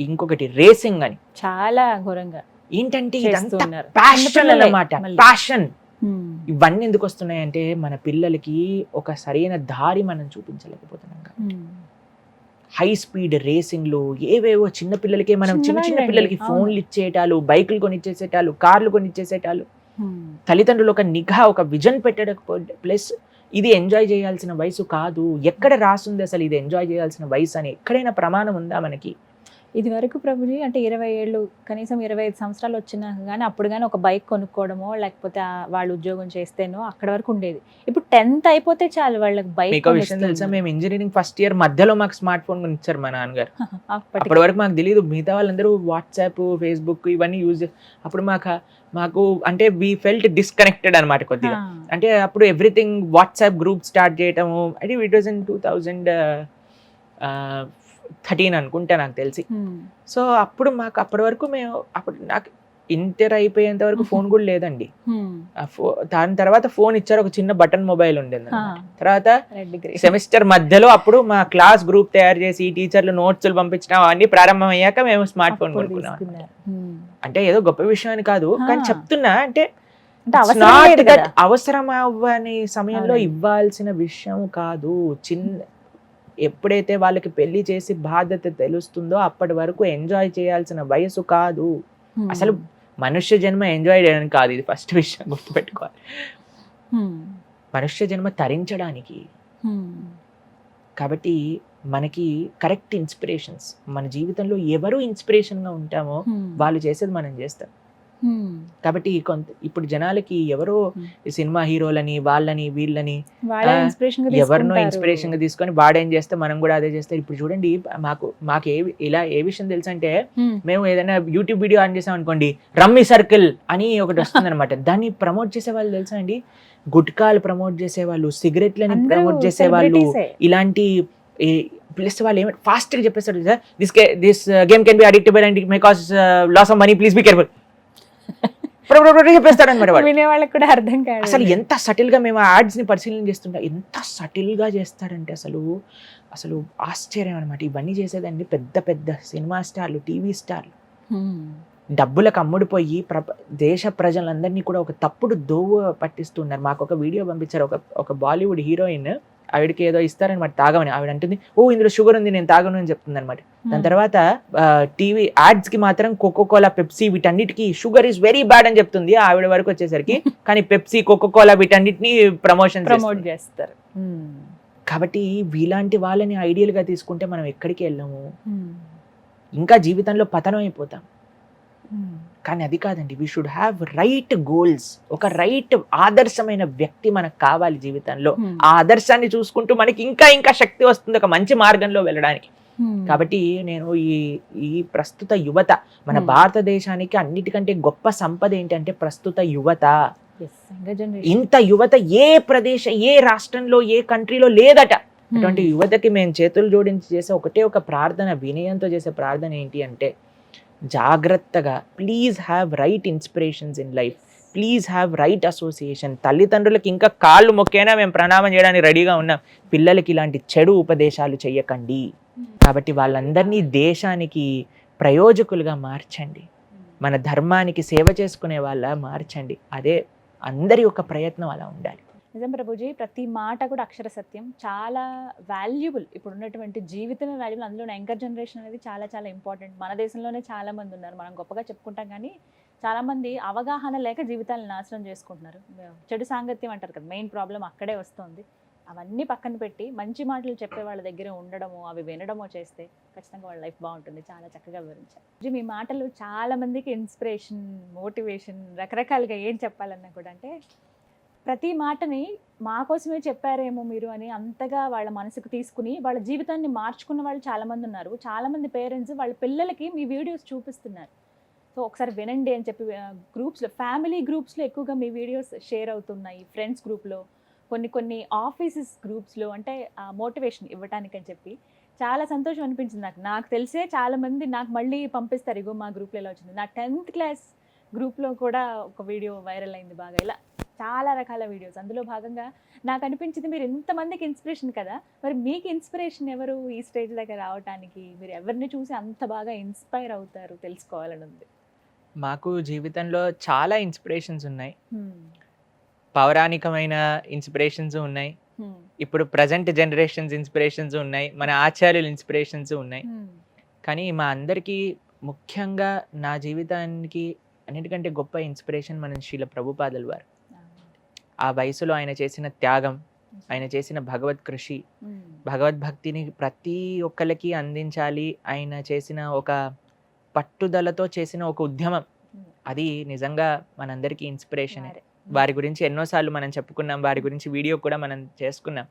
ఇంకొకటి రేసింగ్ అని,
చాలా ఘోరంగా ఏంటంటే
ఇదంతా ప్యాషన్ అన్నమాట, ప్యాషన్. ఇవన్నీ ఎందుకు వస్తున్నాయంటే, మన పిల్లలకి ఒక సరైన దారి మనం చూపించలేకపోతున్నాం. హై స్పీడ్ రేసింగ్లు ఏవేవో చిన్న పిల్లలకే మనం చిన్న పిల్లలకి ఫోన్లు ఇచ్చేటాలు, బైకులు కొనిచ్చేసేటాలు, కార్లు కొనిచ్చేసేటాలు. తల్లిదండ్రులు ఒక నిఘా, ఒక విజన్ పెట్టకపోతే, ప్లస్ ఇది ఎంజాయ్ చేయాల్సిన వయసు కాదు. ఎక్కడ రాస్తుంది అసలు ఇది ఎంజాయ్ చేయాల్సిన వయసు అని? ఎక్కడైనా ప్రమాణం ఉందా మనకి?
ఇది వరకు ప్రభుజీ అంటే 20 ఏళ్ళు, కనీసం 25 సంవత్సరాలు వచ్చినాక కానీ అప్పుడు కానీ ఒక బైక్ కొనుక్కోవడమో, లేకపోతే వాళ్ళు ఉద్యోగం చేస్తేనో అక్కడ వరకు ఉండేది. ఇప్పుడు 10th అయిపోతే చాలు వాళ్ళకి బైక్.
మీకు విషయం తెలుసా, మేము ఇంజనీరింగ్ ఫస్ట్ ఇయర్ మధ్యలో మాకు స్మార్ట్ ఫోన్ కొనిచ్చారు మా నాన్నగారు. అప్పటి వరకు మాకు తెలియదు. మిగతా వాళ్ళందరూ వాట్సాప్, ఫేస్బుక్ ఇవన్నీ యూజ్. అప్పుడు మాకు అంటే వీ ఫెల్ట్ డిస్కనెక్టెడ్ అనమాట కొద్దిగా. అంటే అప్పుడు ఎవ్రీథింగ్ వాట్సాప్ గ్రూప్ స్టార్ట్ చేయటము. అంటే ఇట్ వాజ్ ఇన్ 2013 అనుకుంటా నాకు తెలిసి. సో అప్పుడు అప్పటి వరకు నాకు ఇంటర్ అయిపోయేంత వరకు ఫోన్ కూడా లేదండి. దాని తర్వాత ఫోన్ ఇచ్చారు, ఒక చిన్న బటన్ మొబైల్ ఉండేది. తర్వాత సెమిస్టర్ మధ్యలో అప్పుడు మా క్లాస్ గ్రూప్ తయారు చేసి టీచర్లు నోట్స్లు పంపించడం అవన్నీ ప్రారంభం అయ్యాక మేము స్మార్ట్ ఫోన్ కొనుక్కున్నాం. అంటే ఏదో గొప్ప విషయం అని కాదు, కానీ చెప్తున్నా అంటే అవసరం అవ్వని సమయంలో ఇవ్వాల్సిన విషయం కాదు. ఎప్పుడైతే వాళ్ళకి పెళ్లి చేసి బాధ్యత తెలుస్తుందో అప్పటి వరకు ఎంజాయ్ చేయాల్సిన వయసు కాదు. అసలు మనుష్య జన్మ ఎంజాయ్ చేయడానికి కాదు, ఇది ఫస్ట్ విషయం గుర్తుపెట్టుకోవాలి. మనుష్య జన్మ తరించడానికి. కాబట్టి మనకి కరెక్ట్ ఇన్స్పిరేషన్స్, మన జీవితంలో ఎవరు ఇన్స్పిరేషన్గా ఉంటామో వాళ్ళు చేసేది మనం చేస్తాం. కాబట్టి ఇప్పుడు జనాలకి ఎవరో సినిమా హీరోలని వాళ్ళని వీళ్ళని ఎవరినో ఇన్స్పిరేషన్ గా తీసుకొని వాడేం చేస్తే మనం కూడా అదే చేస్తాం. ఇప్పుడు చూడండి, మాకు ఏ విషయం తెలుసు అంటే, మేము ఏదైనా యూట్యూబ్ వీడియో ఆన్ చేసాం అనుకోండి, రమ్మీ సర్కిల్ అని ఒకటి వస్తుంది అనమాట. దాన్ని ప్రమోట్ చేసే వాళ్ళు తెలుసా అండి, గుట్కాలు ప్రమోట్ చేసేవాళ్ళు, సిగరెట్లని ప్రమోట్ చేసేవాళ్ళు, ఇలాంటి ప్లస్ వాళ్ళు ఏమంటే ఫాస్ట్ గా చెప్పేస్తారు, this game can be addictable and it may cause loss of money, please be careful చెప్పేస్తాడు అనమాట.
వాళ్ళకి కూడా అర్థం కాదు.
అసలు ఎంత సటిల్ గా మేము యాడ్స్ ని పరిశీలన చేస్తుంటా, ఎంత సటిల్ గా చేస్తారంటే అసలు ఆశ్చర్యం అనమాట. ఇవన్నీ చేసేదండి పెద్ద పెద్ద సినిమా స్టార్లు, టీవీ స్టార్లు, డబ్బులకు అమ్ముడిపోయి దేశ ప్రజలందరినీ కూడా ఒక తప్పుడు దోవ పట్టిస్తున్నారు. మాకు ఒక వీడియో పంపించారు, ఒక బాలీవుడ్ హీరోయిన్, ఆవిడకి ఏదో ఇస్తారనమాట తాగమని. ఆవిడ అంటుంది, ఓ ఇందులో షుగర్ ఉంది, నేను తాగను అని చెప్తుంది అనమాట. దాని తర్వాత టీవీ యాడ్స్ కి మాత్రం కోకోకోలా, పెప్సీ వీటన్నిటికీ షుగర్ ఈజ్ వెరీ బ్యాడ్ అని చెప్తుంది ఆవిడ వరకు వచ్చేసరికి. కానీ పెప్సీ, కోకోకోలా వీటన్నిటిని ప్రమోట్
చేస్తారు.
కాబట్టి వీలాంటి వాళ్ళని ఐడియల్ గా తీసుకుంటే మనం ఎక్కడికి వెళ్ళాము, ఇంకా జీవితంలో పతనం అయిపోతాం. కానీ అది కాదండి, we should have right goals. ఒక రైట్ ఆదర్శమైన వ్యక్తి మనకు కావాలి జీవితంలో. ఆ ఆదర్శాన్ని చూసుకుంటూ మనకి ఇంకా ఇంకా శక్తి వస్తుంది ఒక మంచి మార్గంలో వెళ్ళడానికి. కాబట్టి నేను ఈ ప్రస్తుత యువత, మన భారతదేశానికి అన్నిటికంటే గొప్ప సంపద ఏంటంటే ప్రస్తుత యువత. ఇంత యువత ఏ రాష్ట్రంలో, ఏ కంట్రీలో లేదట. అటువంటి యువతకి మేము చేతులు జోడించి చేసే ఒకటే ఒక ప్రార్థన, వినయంతో చేసే ప్రార్థన ఏంటి అంటే, జాగ్రత్తగా please have right inspirations in life, please have right association. తల్లిదండ్రులకి ఇంకా కాళ్ళు మొక్కైనా మేము ప్రణామం చేయడానికి రెడీగా ఉన్నాం. పిల్లలకి ఇలాంటి చెడు ఉపదేశాలు చెయ్యకండి. కాబట్టి వాళ్ళందరినీ దేశానికి ప్రయోజకులుగా మార్చండి, మన ధర్మానికి సేవ చేసుకునే వాళ్ళ మార్చండి. అదే అందరి యొక్క ప్రయత్నం అలా ఉండాలి.
నిజం ప్రభుజీ, ప్రతి మాట కూడా అక్షర సత్యం, చాలా వాల్యుబుల్. ఇప్పుడు ఉన్నటువంటి జీవితమే వాల్యుబుల్. అందులో యంగర్ జనరేషన్ అనేది చాలా చాలా ఇంపార్టెంట్. మన దేశంలోనే చాలా మంది ఉన్నారు, మనం గొప్పగా చెప్పుకుంటాం కానీ చాలా మంది అవగాహన లేక జీవితాలను నాశనం చేసుకుంటున్నారు. చెడు సాంగత్యం అంటారు కదా, మెయిన్ ప్రాబ్లం అక్కడే వస్తుంది. అవన్నీ పక్కన పెట్టి మంచి మాటలు చెప్పే వాళ్ళ దగ్గర ఉండడమో, అవి వినడమో చేస్తే ఖచ్చితంగా వాళ్ళ లైఫ్ బాగుంటుంది. చాలా చక్కగా వివరించారు మీ మాటలు. చాలా మందికి ఇన్స్పిరేషన్, మోటివేషన్, రకరకాలుగా ఏం చెప్పాలన్నా కూడా, అంటే ప్రతి మాటని మా కోసమే చెప్పారేమో మీరు అని అంతగా వాళ్ళ మనసుకు తీసుకుని వాళ్ళ జీవితాన్ని మార్చుకున్న వాళ్ళు చాలామంది ఉన్నారు. చాలామంది పేరెంట్స్ వాళ్ళ పిల్లలకి మీ వీడియోస్ చూపిస్తున్నారు. సో ఒకసారి వినండి అని చెప్పి గ్రూప్స్లో, ఫ్యామిలీ గ్రూప్స్లో ఎక్కువగా మీ వీడియోస్ షేర్ అవుతున్నాయి. ఫ్రెండ్స్ గ్రూప్లో, కొన్ని ఆఫీసెస్ గ్రూప్స్లో, అంటే మోటివేషన్ ఇవ్వటానికి అని చెప్పి చాలా సంతోషం అనిపించింది నాకు తెలిసే చాలామంది నాకు మళ్ళీ పంపిస్తారు, ఇగో మా గ్రూప్లో ఎలా వచ్చింది. నా 10th క్లాస్ గ్రూప్లో కూడా ఒక వీడియో వైరల్ అయింది బాగా. ఇలా చాలా రకాల వీడియోస్. అందులో భాగంగా నాకు అనిపించింది, మీరు ఎంతమందికి ఇన్స్పిరేషన్ కదా, మరి మీకు ఇన్స్పిరేషన్ ఎవరు ఈ స్టేజ్ దగ్గర రావడానికి? మీరు ఎవరిని చూసి అంత బాగా ఇన్స్పైర్ అవుతారు తెలుసుకోవాలని ఉంది.
మాకు జీవితంలో చాలా ఇన్స్పిరేషన్స్ ఉన్నాయి. పౌరాణికమైన ఇన్స్పిరేషన్స్ ఉన్నాయి, ఇప్పుడు ప్రజెంట్ జనరేషన్స్ ఇన్స్పిరేషన్స్ ఉన్నాయి, మన ఆచార్యుల ఇన్స్పిరేషన్స్ ఉన్నాయి. కానీ మా అందరికీ ముఖ్యంగా నా జీవితానికి అన్నిటికంటే గొప్ప ఇన్స్పిరేషన్ మన శ్రీల ప్రభుపాదుల వారు. ఆ వయసులో ఆయన చేసిన త్యాగం, ఆయన చేసిన భగవత్ కృషి, భగవద్భక్తిని ప్రతి ఒక్కరికి అందించాలి, ఆయన చేసిన ఒక పట్టుదలతో చేసిన ఒక ఉద్యమం, అది నిజంగా మనందరికీ ఇన్స్పిరేషన్. వారి గురించి ఎన్నోసార్లు మనం చెప్పుకున్నాం, వారి గురించి వీడియో కూడా మనం చేసుకున్నాం.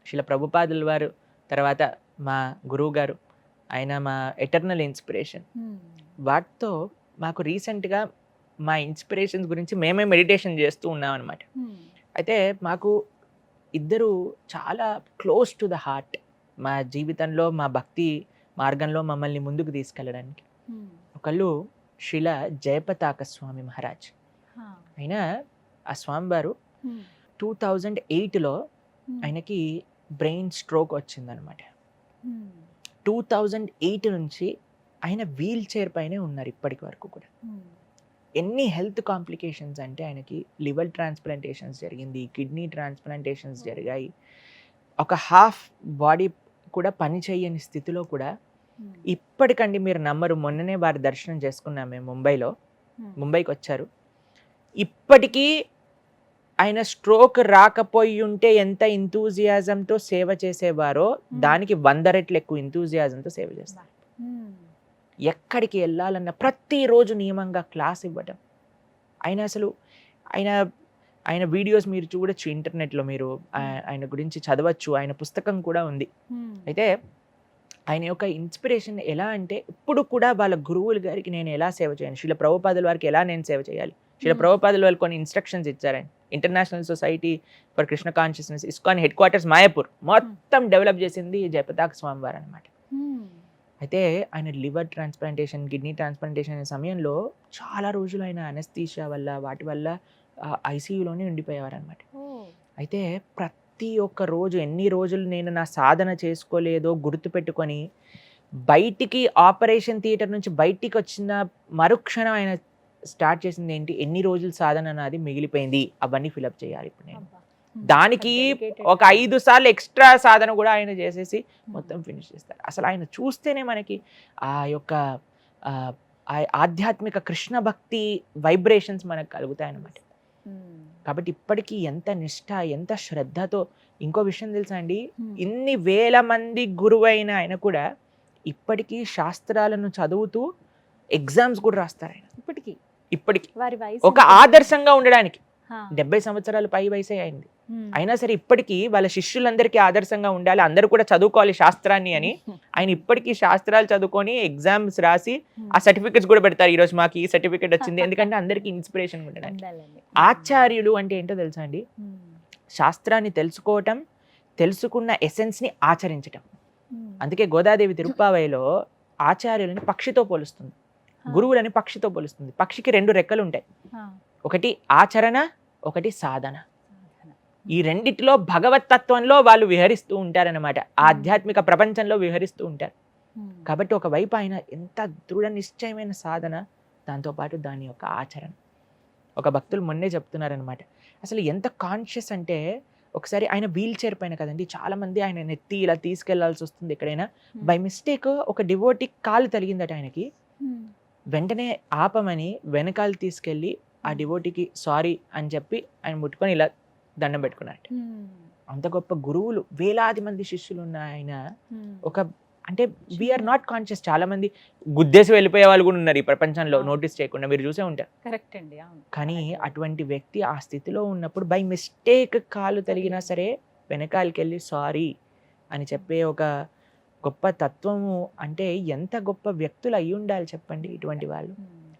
శ్రీల ప్రభుపాదుల వారు తర్వాత మా గురువు గారు, ఆయన మా ఎటర్నల్ ఇన్స్పిరేషన్. వాటితో మాకు రీసెంట్గా మా ఇన్స్పిరేషన్స్ గురించి మేమే మెడిటేషన్ చేస్తూ ఉన్నాం అనమాట. అయితే మాకు ఇద్దరు చాలా క్లోజ్ టు ద హార్ట్ మా జీవితంలో, మా భక్తి మార్గంలో మమ్మల్ని ముందుకు తీసుకెళ్ళడానికి. ఒకళ్ళు శ్రీల జయపతాక స్వామి మహారాజ్. ఆయన ఆ స్వామివారు 2008లో ఆయనకి బ్రెయిన్ స్ట్రోక్ వచ్చిందనమాట. 2008 నుంచి ఆయన వీల్ చైర్ పైనే ఉన్నారు ఇప్పటికి వరకు కూడా. ఎన్ని హెల్త్ కాంప్లికేషన్స్ అంటే, ఆయనకి లివర్ ట్రాన్స్ప్లాంటేషన్స్ జరిగింది, కిడ్నీ ట్రాన్స్ప్లాంటేషన్స్ జరిగాయి, ఒక హాఫ్ బాడీ కూడా పని చేయని స్థితిలో కూడా ఇప్పటికండి మీరు నమ్మరు, మొన్ననే వారి దర్శనం చేసుకున్నాం మేము ముంబైకి వచ్చారు. ఇప్పటికీ ఆయన స్ట్రోక్ రాకపోయి ఉంటే ఎంత ఇంతూజియాజంతో సేవ చేసేవారో దానికి 100 రెట్లు ఎక్కువ ఇంతూజియాజంతో సేవ చేస్తారు. ఎక్కడికి వెళ్ళాలన్న ప్రతిరోజు నియమంగా క్లాస్ ఇవ్వటం. ఆయన వీడియోస్ మీరు చూడొచ్చు ఇంటర్నెట్లో, మీరు ఆయన గురించి చదవచ్చు, ఆయన పుస్తకం కూడా ఉంది. అయితే ఆయన యొక్క ఇన్స్పిరేషన్ ఎలా అంటే, ఇప్పుడు కూడా వాళ్ళ గురువుల గారికి నేను ఎలా సేవ చేయాలి, శీల ప్రభుపాదుల వారికి ఎలా నేను సేవ చేయాలి, శీల ప్రభుపాదుల వారికి కొన్ని ఇన్స్ట్రక్షన్స్ ఇచ్చారండి. International society for Krishna consciousness ISKCON head quarters Mayapur మొత్తం డెవలప్ చేసింది జయపతాక స్వామి వారు అనమాట. అయితే ఆయన లివర్ ట్రాన్స్ప్లాంటేషన్, కిడ్నీ ట్రాన్స్ప్లాంటేషన్ అనే సమయంలో చాలా రోజులు ఆయన అనస్థీషియా వల్ల వాటి వల్ల ఐసీయూలోనే ఉండిపోయేవారు అనమాట. అయితే ప్రతి ఒక్క రోజు ఎన్ని రోజులు నేను నా సాధన చేసుకోలేదో గుర్తుపెట్టుకొని బయటికి ఆపరేషన్ థియేటర్ నుంచి బయటికి వచ్చిన మరుక్షణం ఆయన స్టార్ట్ చేసింది ఏంటి, ఎన్ని రోజులు సాధన నాది మిగిలిపోయింది, అవన్నీ ఫిలప్ చేయాలి ఇప్పుడు నేను. దానికి ఒక 5 సార్లు ఎక్స్ట్రా సాధన కూడా ఆయన చేసేసి మొత్తం ఫినిష్ చేస్తారు. అసలు ఆయన చూస్తేనే మనకి ఆ యొక్క ఆధ్యాత్మిక కృష్ణ భక్తి వైబ్రేషన్స్ మనకు కలుగుతాయన్నమాట. కాబట్టి ఇప్పటికీ ఎంత నిష్ఠ, ఎంత శ్రద్ధతో. ఇంకో విషయం తెలుసా అండి, ఇన్ని వేల మంది గురువైన ఆయన కూడా ఇప్పటికీ శాస్త్రాలను చదువుతూ ఎగ్జామ్స్ కూడా రాస్తారు ఆయన. ఇప్పటికీ ఒక ఆదర్శంగా ఉండడానికి 70 సంవత్సరాలు పై వయసే అయింది. అయినా సరే ఇప్పటికీ వాళ్ళ శిష్యులందరికీ ఆదర్శంగా ఉండాలి, అందరూ కూడా చదువుకోవాలి శాస్త్రాన్ని అని ఆయన ఇప్పటికీ శాస్త్రాలు చదువుకొని ఎగ్జామ్స్ రాసి ఆ సర్టిఫికెట్స్ కూడా పెడతారు. ఈరోజు మాకు ఈ సర్టిఫికెట్ వచ్చింది, ఎందుకంటే అందరికీ ఇన్స్పిరేషన్ ఉండడానికి. ఆచార్యులు అంటే ఏంటో తెలుసా అండి, శాస్త్రాన్ని తెలుసుకోవటం, తెలుసుకున్న ఎసెన్స్ని ఆచరించటం. అందుకే గోదాదేవి తిరుప్పావైలో ఆచార్యులని పక్షితో పోలుస్తుంది, గురువులని పక్షితో పోలుస్తుంది. పక్షికి 2 రెక్కలు ఉంటాయి, ఒకటి ఆచరణ, ఒకటి సాధన. ఈ రెండిటిలో భగవత్ తత్వంలో వాళ్ళు విహరిస్తూ ఉంటారన్నమాట, ఆధ్యాత్మిక ప్రపంచంలో విహరిస్తూ ఉంటారు. కాబట్టి ఒకవైపు ఆయన ఎంత దృఢ నిశ్చయమైన సాధన, దాంతోపాటు దాని యొక్క ఆచరణ. ఒక భక్తులు మొన్నే చెప్తున్నారనమాట, అసలు ఎంత కాన్షియస్ అంటే, ఒకసారి ఆయన వీల్ చైర్ పైన కదండి, చాలా మంది ఆయన నెత్తి ఇలా తీసుకెళ్లాల్సి వస్తుంది ఎక్కడైనా. బై మిస్టేక్ ఒక డివోటీ కాలు తగిలిందట ఆయనకి. వెంటనే ఆపమని వెనకాల తీసుకెళ్ళి ఆ డివోటీకి సారీ అని చెప్పి ఆయన ముట్టుకొని ఇలా దండం పెట్టుకున్నారట. అంత గొప్ప గురువులు, వేలాది మంది శిష్యులు ఉన్న ఆయన ఒక, అంటే వీఆర్ నాట్ కాన్షియస్. చాలా మంది గుద్దేసి వెళ్ళిపోయే వాళ్ళు కూడా ఉన్నారు ఈ ప్రపంచంలో, నోటీస్ చేయకుండా, మీరు చూసే ఉంటారు.
కరెక్ట్ అండి.
కానీ అటువంటి వ్యక్తి ఆ స్థితిలో ఉన్నప్పుడు బై మిస్టేక్ కాలు తగిలినా సరే వెనకాలకి వెళ్ళి సారీ అని చెప్పే ఒక గొప్ప తత్వము. అంటే ఎంత గొప్ప వ్యక్తులు అయి ఉండాలి చెప్పండి ఇటువంటి వాళ్ళు.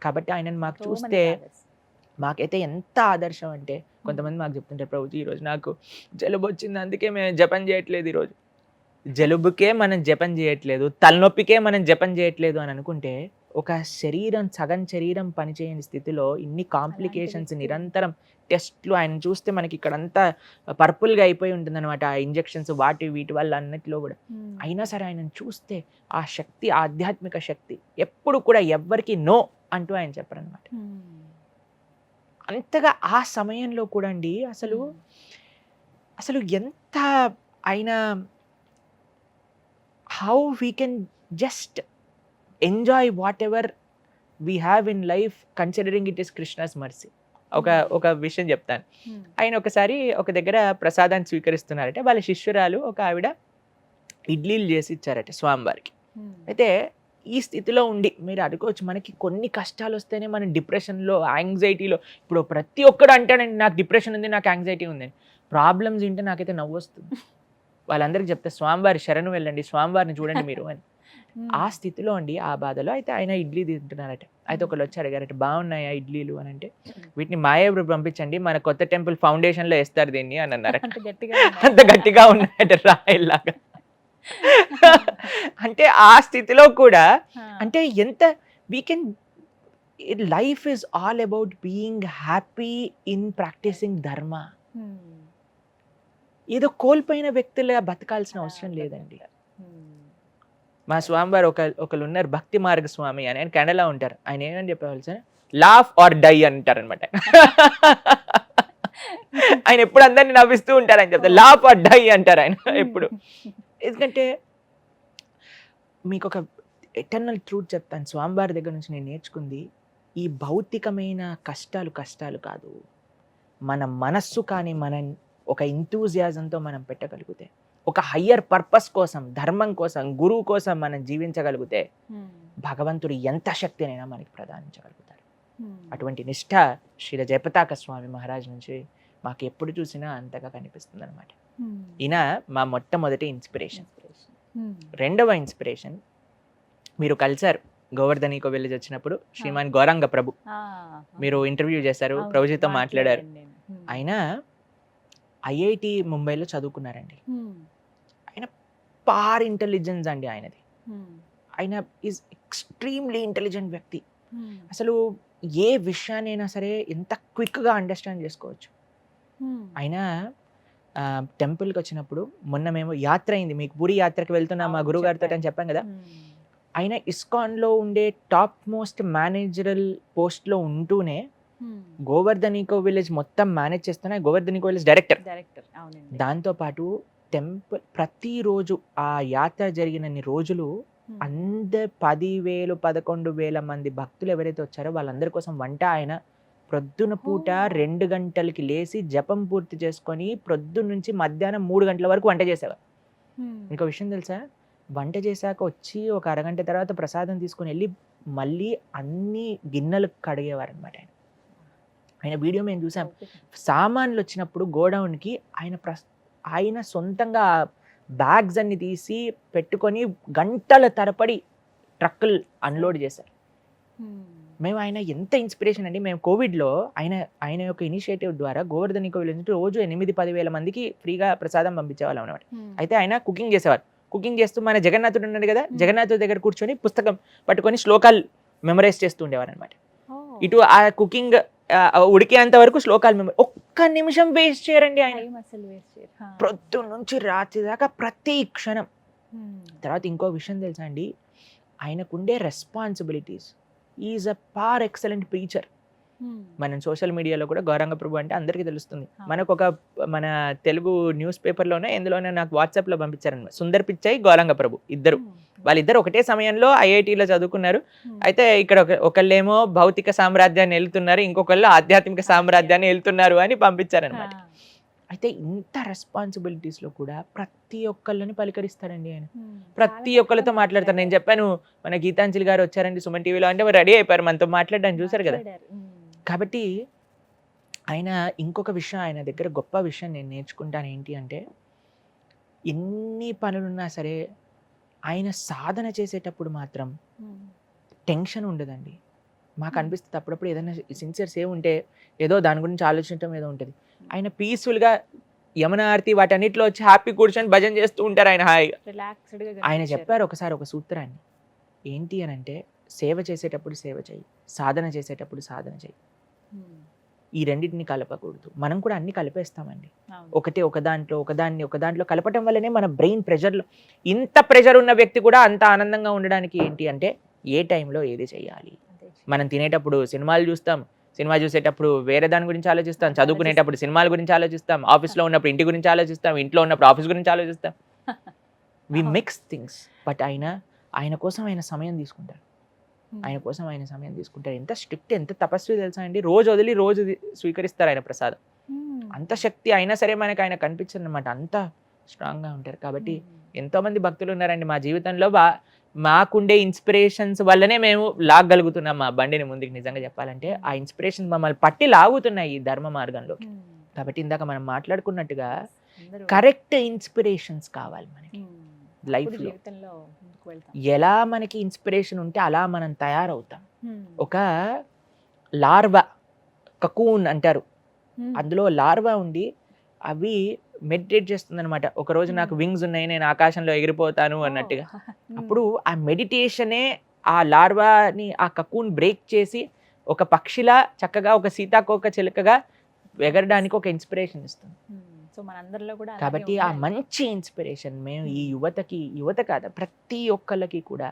కాబట్టి ఆయనను మాకు చూస్తే మాకైతే ఎంత ఆదర్శం అంటే, కొంతమంది మాకు చెప్తుంటారు, ప్రభుజీ ఈరోజు నాకు జలుబు వచ్చింది, అందుకే మేము జపం చేయట్లేదు. ఈరోజు జలుబుకే మనం జపం చేయట్లేదు, తలనొప్పికే మనం జపం చేయట్లేదు అని అనుకుంటే, ఒక శరీరం, సగం శరీరం పనిచేయని స్థితిలో ఇన్ని కాంప్లికేషన్స్, నిరంతరం టెస్ట్లు, ఆయన చూస్తే మనకి ఇక్కడంతా పర్పుల్గా అయిపోయి ఉంటుంది అనమాట, ఆ ఇంజెక్షన్స్ వీటి వల్ల అన్నిటిలో కూడా. అయినా సరే ఆయనను చూస్తే ఆ శక్తి, ఆధ్యాత్మిక శక్తి ఎప్పుడు కూడా ఎవ్వరికి నో అంటూ ఆయన చెప్పరనమాట. అంతగా ఆ సమయంలో కూడా అండి అసలు ఎంత ఆయన, how we can just enjoy what ever we have in life considering it is Krishna's mercy. ఒక విషయం చెప్తాను. ఆయన ఒకసారి ఒక దగ్గర ప్రసాదాన్ని స్వీకరిస్తున్నారట. వాళ్ళ శిష్యురాలు ఒక ఆవిడ ఇడ్లీలు చేసి ఇచ్చారట స్వామివారికి. అయితే ఈ స్థితిలో ఉండి మీరు అనుకోవచ్చు, మనకి కొన్ని కష్టాలు వస్తేనే మనం డిప్రెషన్లో, యాంగ్జైటీలో, ఇప్పుడు ప్రతి ఒక్కడు అంటానండి నాకు డిప్రెషన్ ఉంది, నాకు యాంగ్జైటీ ఉంది. ప్రాబ్లమ్స్ వింటే నాకైతే నవ్వు వస్తుంది. వాళ్ళందరికీ చెప్తే స్వామివారి శరణు వెళ్ళండి, స్వామివారిని చూడండి మీరు అని. ఆ స్థితిలో అండి, ఆ బాధలో అయితే ఆయన ఇడ్లీ తింటున్నారట. అయితే ఒకళ్ళు వచ్చి అడిగారట, బాగున్నాయా ఇడ్లీలు అని అంటే, వీటిని మాయాబురు పంపించండి, మన కొత్త టెంపుల్ ఫౌండేషన్లో వేస్తారు దీన్ని అని అన్నారు. అంత గట్టిగా ఉన్నాయట రాయిల్లాగా. అంటే ఆ స్థితిలో కూడా, అంటే ఎంత we can, life is all about being happy in practising dharma. ఏదో కోల్పోయిన వ్యక్తులుగా బతకాల్సిన అవసరం లేదండి. మా స్వామివారు ఒకళ్ళు ఉన్నారు, భక్తి మార్గ స్వామి అని, ఆయన కెనడాలో ఉంటారు. ఆయన ఏమని చెప్పేవాళ్ళు సార్, లాఫ్ ఆర్ డై అంటారు అనమాట. ఆయన ఎప్పుడు అందరినీ నవ్విస్తూ ఉంటారు అని చెప్తారు, లాఫ్ ఆర్ డై అంటారు ఆయన ఎప్పుడు. ఎందుకంటే మీకు ఒక ఎటర్నల్ ట్రూత్ చెప్తాను, స్వామివారి దగ్గర నుంచి నేను నేర్చుకుంది ఈ భౌతికమైన కష్టాలు కాదు, మన మనస్సు కానీ మన ఒక ఇంతూజియాజంతో మనం పెట్టగలిగితే, ఒక హయ్యర్ పర్పస్ కోసం, ధర్మం కోసం, గురువు కోసం మనం జీవించగలిగితే భగవంతుడు ఎంత శక్తినైనా మనకి ప్రదానించగలుగుతాడు. అటువంటి నిష్ఠ శ్రీ జయపతాక స్వామి మహారాజ్ నుంచి మాకు ఎప్పుడు చూసినా అంతగా కనిపిస్తుంది అనమాట. ఈయన మా మొట్టమొదటి ఇన్స్పిరేషన్. రెండవ ఇన్స్పిరేషన్, మీరు కలిసారు గోవర్ధన్ ఈకో విలేజ్ వచ్చినప్పుడు, శ్రీమాన్ గౌరంగ ప్రభు, మీరు ఇంటర్వ్యూ చేశారు, ప్రభుజీతో మాట్లాడారు. ఆయన ఐఐటి ముంబైలో చదువుకున్నారండి. ఆయన పార్ ఇంటెలిజెన్స్ అండి ఆయనది. ఆయన ఈజ్ ఎక్స్ట్రీమ్లీ ఇంటెలిజెంట్ వ్యక్తి. అసలు ఏ విషయాన్నైనా సరే ఎంత క్విక్గా అండర్స్టాండ్ చేసుకోవచ్చు. ఆయన టెంపుల్కి వచ్చినప్పుడు, మొన్న మేము యాత్ర అయింది, మీకు పూరి యాత్రకి వెళ్తున్నాం మా గురువు గారితో అని చెప్పాం కదా, ఆయన ఇస్కాన్లో ఉండే టాప్ మోస్ట్ మేనేజరల్ పోస్ట్లో ఉంటూనే గోవర్ధన్ ఈకో విలేజ్ మొత్తం మేనేజ్ చేస్తున్నా, గోవర్ధన్ ఈకో విలేజ్ డైరెక్టర్. దాంతోపాటు టెంపుల్ ప్రతిరోజు ఆ యాత్ర జరిగినన్ని రోజులు 10,000 11,000 మంది భక్తులు ఎవరైతే వచ్చారో వాళ్ళందరి కోసం వంట ఆయన ప్రొద్దున పూట 2 గంటలకి లేచి జపం పూర్తి చేసుకొని ప్రొద్దున నుంచి మధ్యాహ్నం 3 గంటల వరకు వంట చేసేవారు. ఇంకో విషయం తెలుసా, వంట చేశాక వచ్చి ఒక అరగంట తర్వాత ప్రసాదం తీసుకొని వెళ్ళి మళ్ళీ అన్ని గిన్నెలు కడిగేవారు అనమాట. ఆయన వీడియో మేము చూసాం. సామాన్లు వచ్చినప్పుడు గోడౌన్కి ఆయన సొంతంగా బ్యాగ్స్ అన్ని తీసి పెట్టుకొని గంటల తరబడి ట్రక్కులు అన్లోడ్ చేశారు. మేము ఆయన ఎంత ఇన్స్పిరేషన్ అండి. మేము కోవిడ్లో ఆయన యొక్క ఇనిషియేటివ్ ద్వారా గోవర్ధన్ ఈకో విలేజ్ రోజు 8-10 వేల మందికి ఫ్రీగా ప్రసాదం పంపించేవాళ్ళం అనమాట. అయితే ఆయన కుకింగ్ చేసేవారు. కుకింగ్ చేస్తూ మన జగన్నాథుడు ఉన్నాడు కదా, జగన్నాథుడి దగ్గర కూర్చొని పుస్తకం పట్టుకొని శ్లోకాలు మెమరైజ్ చేస్తూ ఉండేవారు అనమాట. ఇటు ఆ కుకింగ్ ఉడికేంత వరకు శ్లోకాలు ఒక్క నిమిషం వేస్ట్ చేయరండి ఆయన. ప్రొద్దున నుంచి రాత్రి దాకా ప్రతి క్షణం. తర్వాత ఇంకో విషయం తెలుసా అండి, ఆయనకుండే రెస్పాన్సిబిలిటీస్. ఈజ్ అ పార్ ఎక్సలెంట్ ప్రీచర్. మనం సోషల్ మీడియాలో కూడా గౌరంగ ప్రభు అంటే అందరికీ తెలుస్తుంది. మనకు మన తెలుగు న్యూస్ పేపర్లోనే ఎందులోనే నాకు వాట్సాప్లో పంపించారనమాట. సుందర్ పిచ్చై, గౌరంగ ప్రభు వాళ్ళిద్దరు ఒకటే సమయంలో ఐఐటీలో చదువుకున్నారు. అయితే ఇక్కడ ఒకళ్ళేమో భౌతిక సామ్రాజ్యాన్ని వెళ్తున్నారు, ఇంకొకళ్ళు ఆధ్యాత్మిక సామ్రాజ్యాన్ని వెళ్తున్నారు అని పంపించారనమాట. అయితే ఇంత రెస్పాన్సిబిలిటీస్లో కూడా ప్రతి ఒక్కళ్ళని పలకరిస్తారండి ఆయన. ప్రతి ఒక్కళ్ళతో మాట్లాడతారు. నేను చెప్పాను మన గీతాంజలి గారు వచ్చారండి సుమన్ టీవీలో అంటే రెడీ అయిపోయారు మనతో మాట్లాడడానికి, చూసారు కదా. కాబట్టి ఆయన ఇంకొక విషయం, ఆయన దగ్గర గొప్ప విషయం నేను నేర్చుకుంటాను ఏంటి అంటే, ఎన్ని పనులున్నా సరే ఆయన సాధన చేసేటప్పుడు మాత్రం టెన్షన్ ఉండదండి. మాకు అనిపిస్తుంది అప్పుడప్పుడు ఏదైనా సిన్సియర్ సేవ్ ఉంటే ఏదో దాని గురించి ఆలోచించడం ఏదో ఉంటుంది. ఆయన పీస్ఫుల్గా యమున ఆరతి వాటన్నిటిలో వచ్చి హ్యాపీ కూర్చొని భజన చేస్తూ ఉంటారు ఆయన హాయిగా. ఆయన చెప్పారు ఒకసారి ఒక సూత్రాన్ని, ఏంటి అని అంటే, సేవ చేసేటప్పుడు సేవ చేయి, సాధన చేసేటప్పుడు సాధన చేయి. ఈ రెండింటిని కలపకూడదు. మనం కూడా అన్ని కలిపేస్తామండి. ఒక దాంట్లో కలపటం వల్లనే మన బ్రెయిన్ ప్రెషర్లో, ఇంత ప్రెషర్ ఉన్న వ్యక్తి కూడా అంత ఆనందంగా ఉండడానికి ఏంటి అంటే, ఏ టైంలో ఏది చేయాలి. మనం తినేటప్పుడు సినిమాలు చూస్తాం, సినిమా చూసేటప్పుడు వేరే దాని గురించి ఆలోచిస్తాం, చదువుకునేటప్పుడు సినిమాల గురించి ఆలోచిస్తాం, ఆఫీస్లో ఉన్నప్పుడు ఇంటి గురించి ఆలోచిస్తాం, ఇంట్లో ఉన్నప్పుడు ఆఫీస్ గురించి ఆలోచిస్తాం. వి మిక్స్ థింగ్స్. బట్ ఆయన కోసం ఆయన సమయం తీసుకుంటారు. ఎంత స్ట్రిక్ట్, ఎంత తపస్వి తెలుసా అండి. రోజు వదిలి రోజు స్వీకరిస్తారు ఆయన ప్రసాదం. అంత శక్తి అయినా సరే మనకి ఆయన కనిపించదు అనమాట. అంత స్ట్రాంగ్గా ఉంటారు. కాబట్టి ఎంతోమంది భక్తులు ఉన్నారండి మా జీవితంలో. మాకుండే ఇన్స్పిరేషన్స్ వల్లనే మేము లాగలుగుతున్నాం మా బండిని ముందుకు. నిజంగా చెప్పాలంటే ఆ ఇన్స్పిరేషన్ మమ్మల్ని పట్టి లాగుతున్నాయి ఈ ధర్మ మార్గంలోకి. కాబట్టి ఇందాక మనం మాట్లాడుకున్నట్టుగా కరెక్ట్ ఇన్స్పిరేషన్స్ కావాలి మనకి లైఫ్లో. ఎలా మనకి ఇన్స్పిరేషన్ ఉంటే అలా మనం తయారవుతాం. ఒక లార్వా, కకూన్ అంటారు, అందులో లార్వా ఉండి అవి మెడిటేట్ చేస్తుంది అనమాట. ఒకరోజు నాకు వింగ్స్ ఉన్నాయి, నేను ఆకాశంలో ఎగిరిపోతాను అన్నట్టుగా. అప్పుడు ఆ మెడిటేషనే ఆ లార్వాని, ఆ కకూన్ బ్రేక్ చేసి ఒక పక్షిలా చక్కగా, ఒక సీతాకోక చిలుకగా ఎగరడానికి ఒక ఇన్స్పిరేషన్ ఇస్తుంది. కాబట్టి ఆ మంచి ఇన్స్పిరేషన్ మేము ఈ యువత కాదు, ప్రతి ఒక్కళ్ళకి కూడా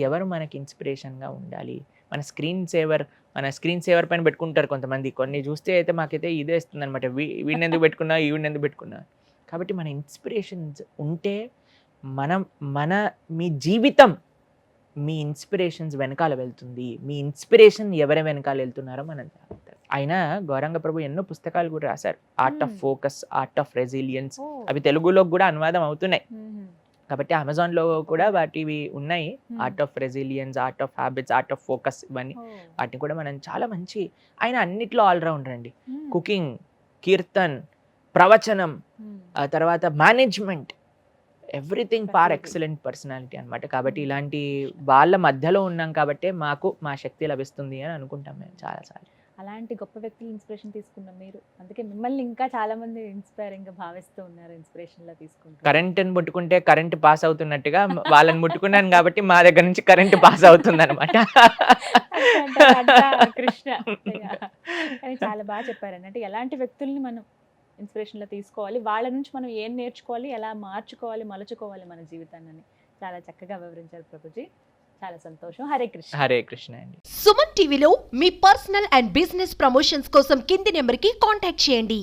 ఎవరు మనకి ఇన్స్పిరేషన్గా ఉండాలి. మన స్క్రీన్ సేవర్ పైన పెట్టుకుంటారు కొంతమంది. కొన్ని చూస్తే అయితే మాకైతే ఇదే ఇస్తుంది అనమాట, వీడిని ఎందుకు పెట్టుకున్నా. కాబట్టి మన ఇన్స్పిరేషన్స్ ఉంటే మీ జీవితం మీ ఇన్స్పిరేషన్స్ వెనకాల వెళ్తుంది, మీ ఇన్స్పిరేషన్ ఎవరి వెనకాల వెళ్తున్నారో మనం జాగ్రత్త. ఆయన గౌరంగ ప్రభు ఎన్నో పుస్తకాలు కూడా రాశారు, art of focus, art of resilience, అవి తెలుగులో కూడా అనువాదం అవుతున్నాయి. కాబట్టి అమెజాన్లో కూడా వాటివి ఉన్నాయి, art of resilience, art of habits, art of focus, ఇవన్నీ. వాటిని కూడా మనం చాలా మంచి, ఆయన అన్నిట్లో ఆల్రౌండర్ అండి. కుకింగ్, కీర్తన్, ప్రవచనం, ఆ తర్వాత మేనేజ్మెంట్, ఎవ్రీథింగ్ పార్ ఎక్సలెంట్ పర్సనాలిటీ అన్నమాట. కాబట్టి ఇలాంటి వాళ్ళ మధ్యలో ఉన్నాం కాబట్టి మాకు మా శక్తి లభిస్తుంది అని అనుకుంటాం మేము చాలాసార్లు.
అలాంటి గొప్ప వ్యక్తులు ఇన్స్పిరేషన్ తీసుకున్నాం మీరు, అందుకే మిమ్మల్ని ఇంకా చాలా మంది ఇన్స్పైరింగ్ గా భావిస్తూ ఉన్నారు, ఇన్స్పిరేషన్ లా తీసుకుంటారు.
కరెంట్ని ముట్టుకుంటే కరెంట్ పాస్ అవుతున్నట్టుగా వాళ్ళని ముట్టుకున్నాను కాబట్టి మా దగ్గర నుంచి కరెంట్ పాస్ అవుతుంది అనమాట.
కృష్ణ కానీ చాలా బాగా చెప్పారండి. అంటే ఎలాంటి వ్యక్తుల్ని మనం ఇన్స్పిరేషన్లో తీసుకోవాలి, వాళ్ళ నుంచి మనం ఏం నేర్చుకోవాలి, ఎలా మార్చుకోవాలి, మలుచుకోవాలి మన జీవితాన్ని, చాలా చక్కగా వివరించారు ప్రభుజీ. చాలా సంతోషం. హరే కృష్ణ.
హరే కృష్ణ అండి.
సుమన్ టీవీలో మీ పర్సనల్ అండ్ బిజినెస్ ప్రమోషన్స్ కోసం కింది నెంబర్కి కాంటాక్ట్ చేయండి.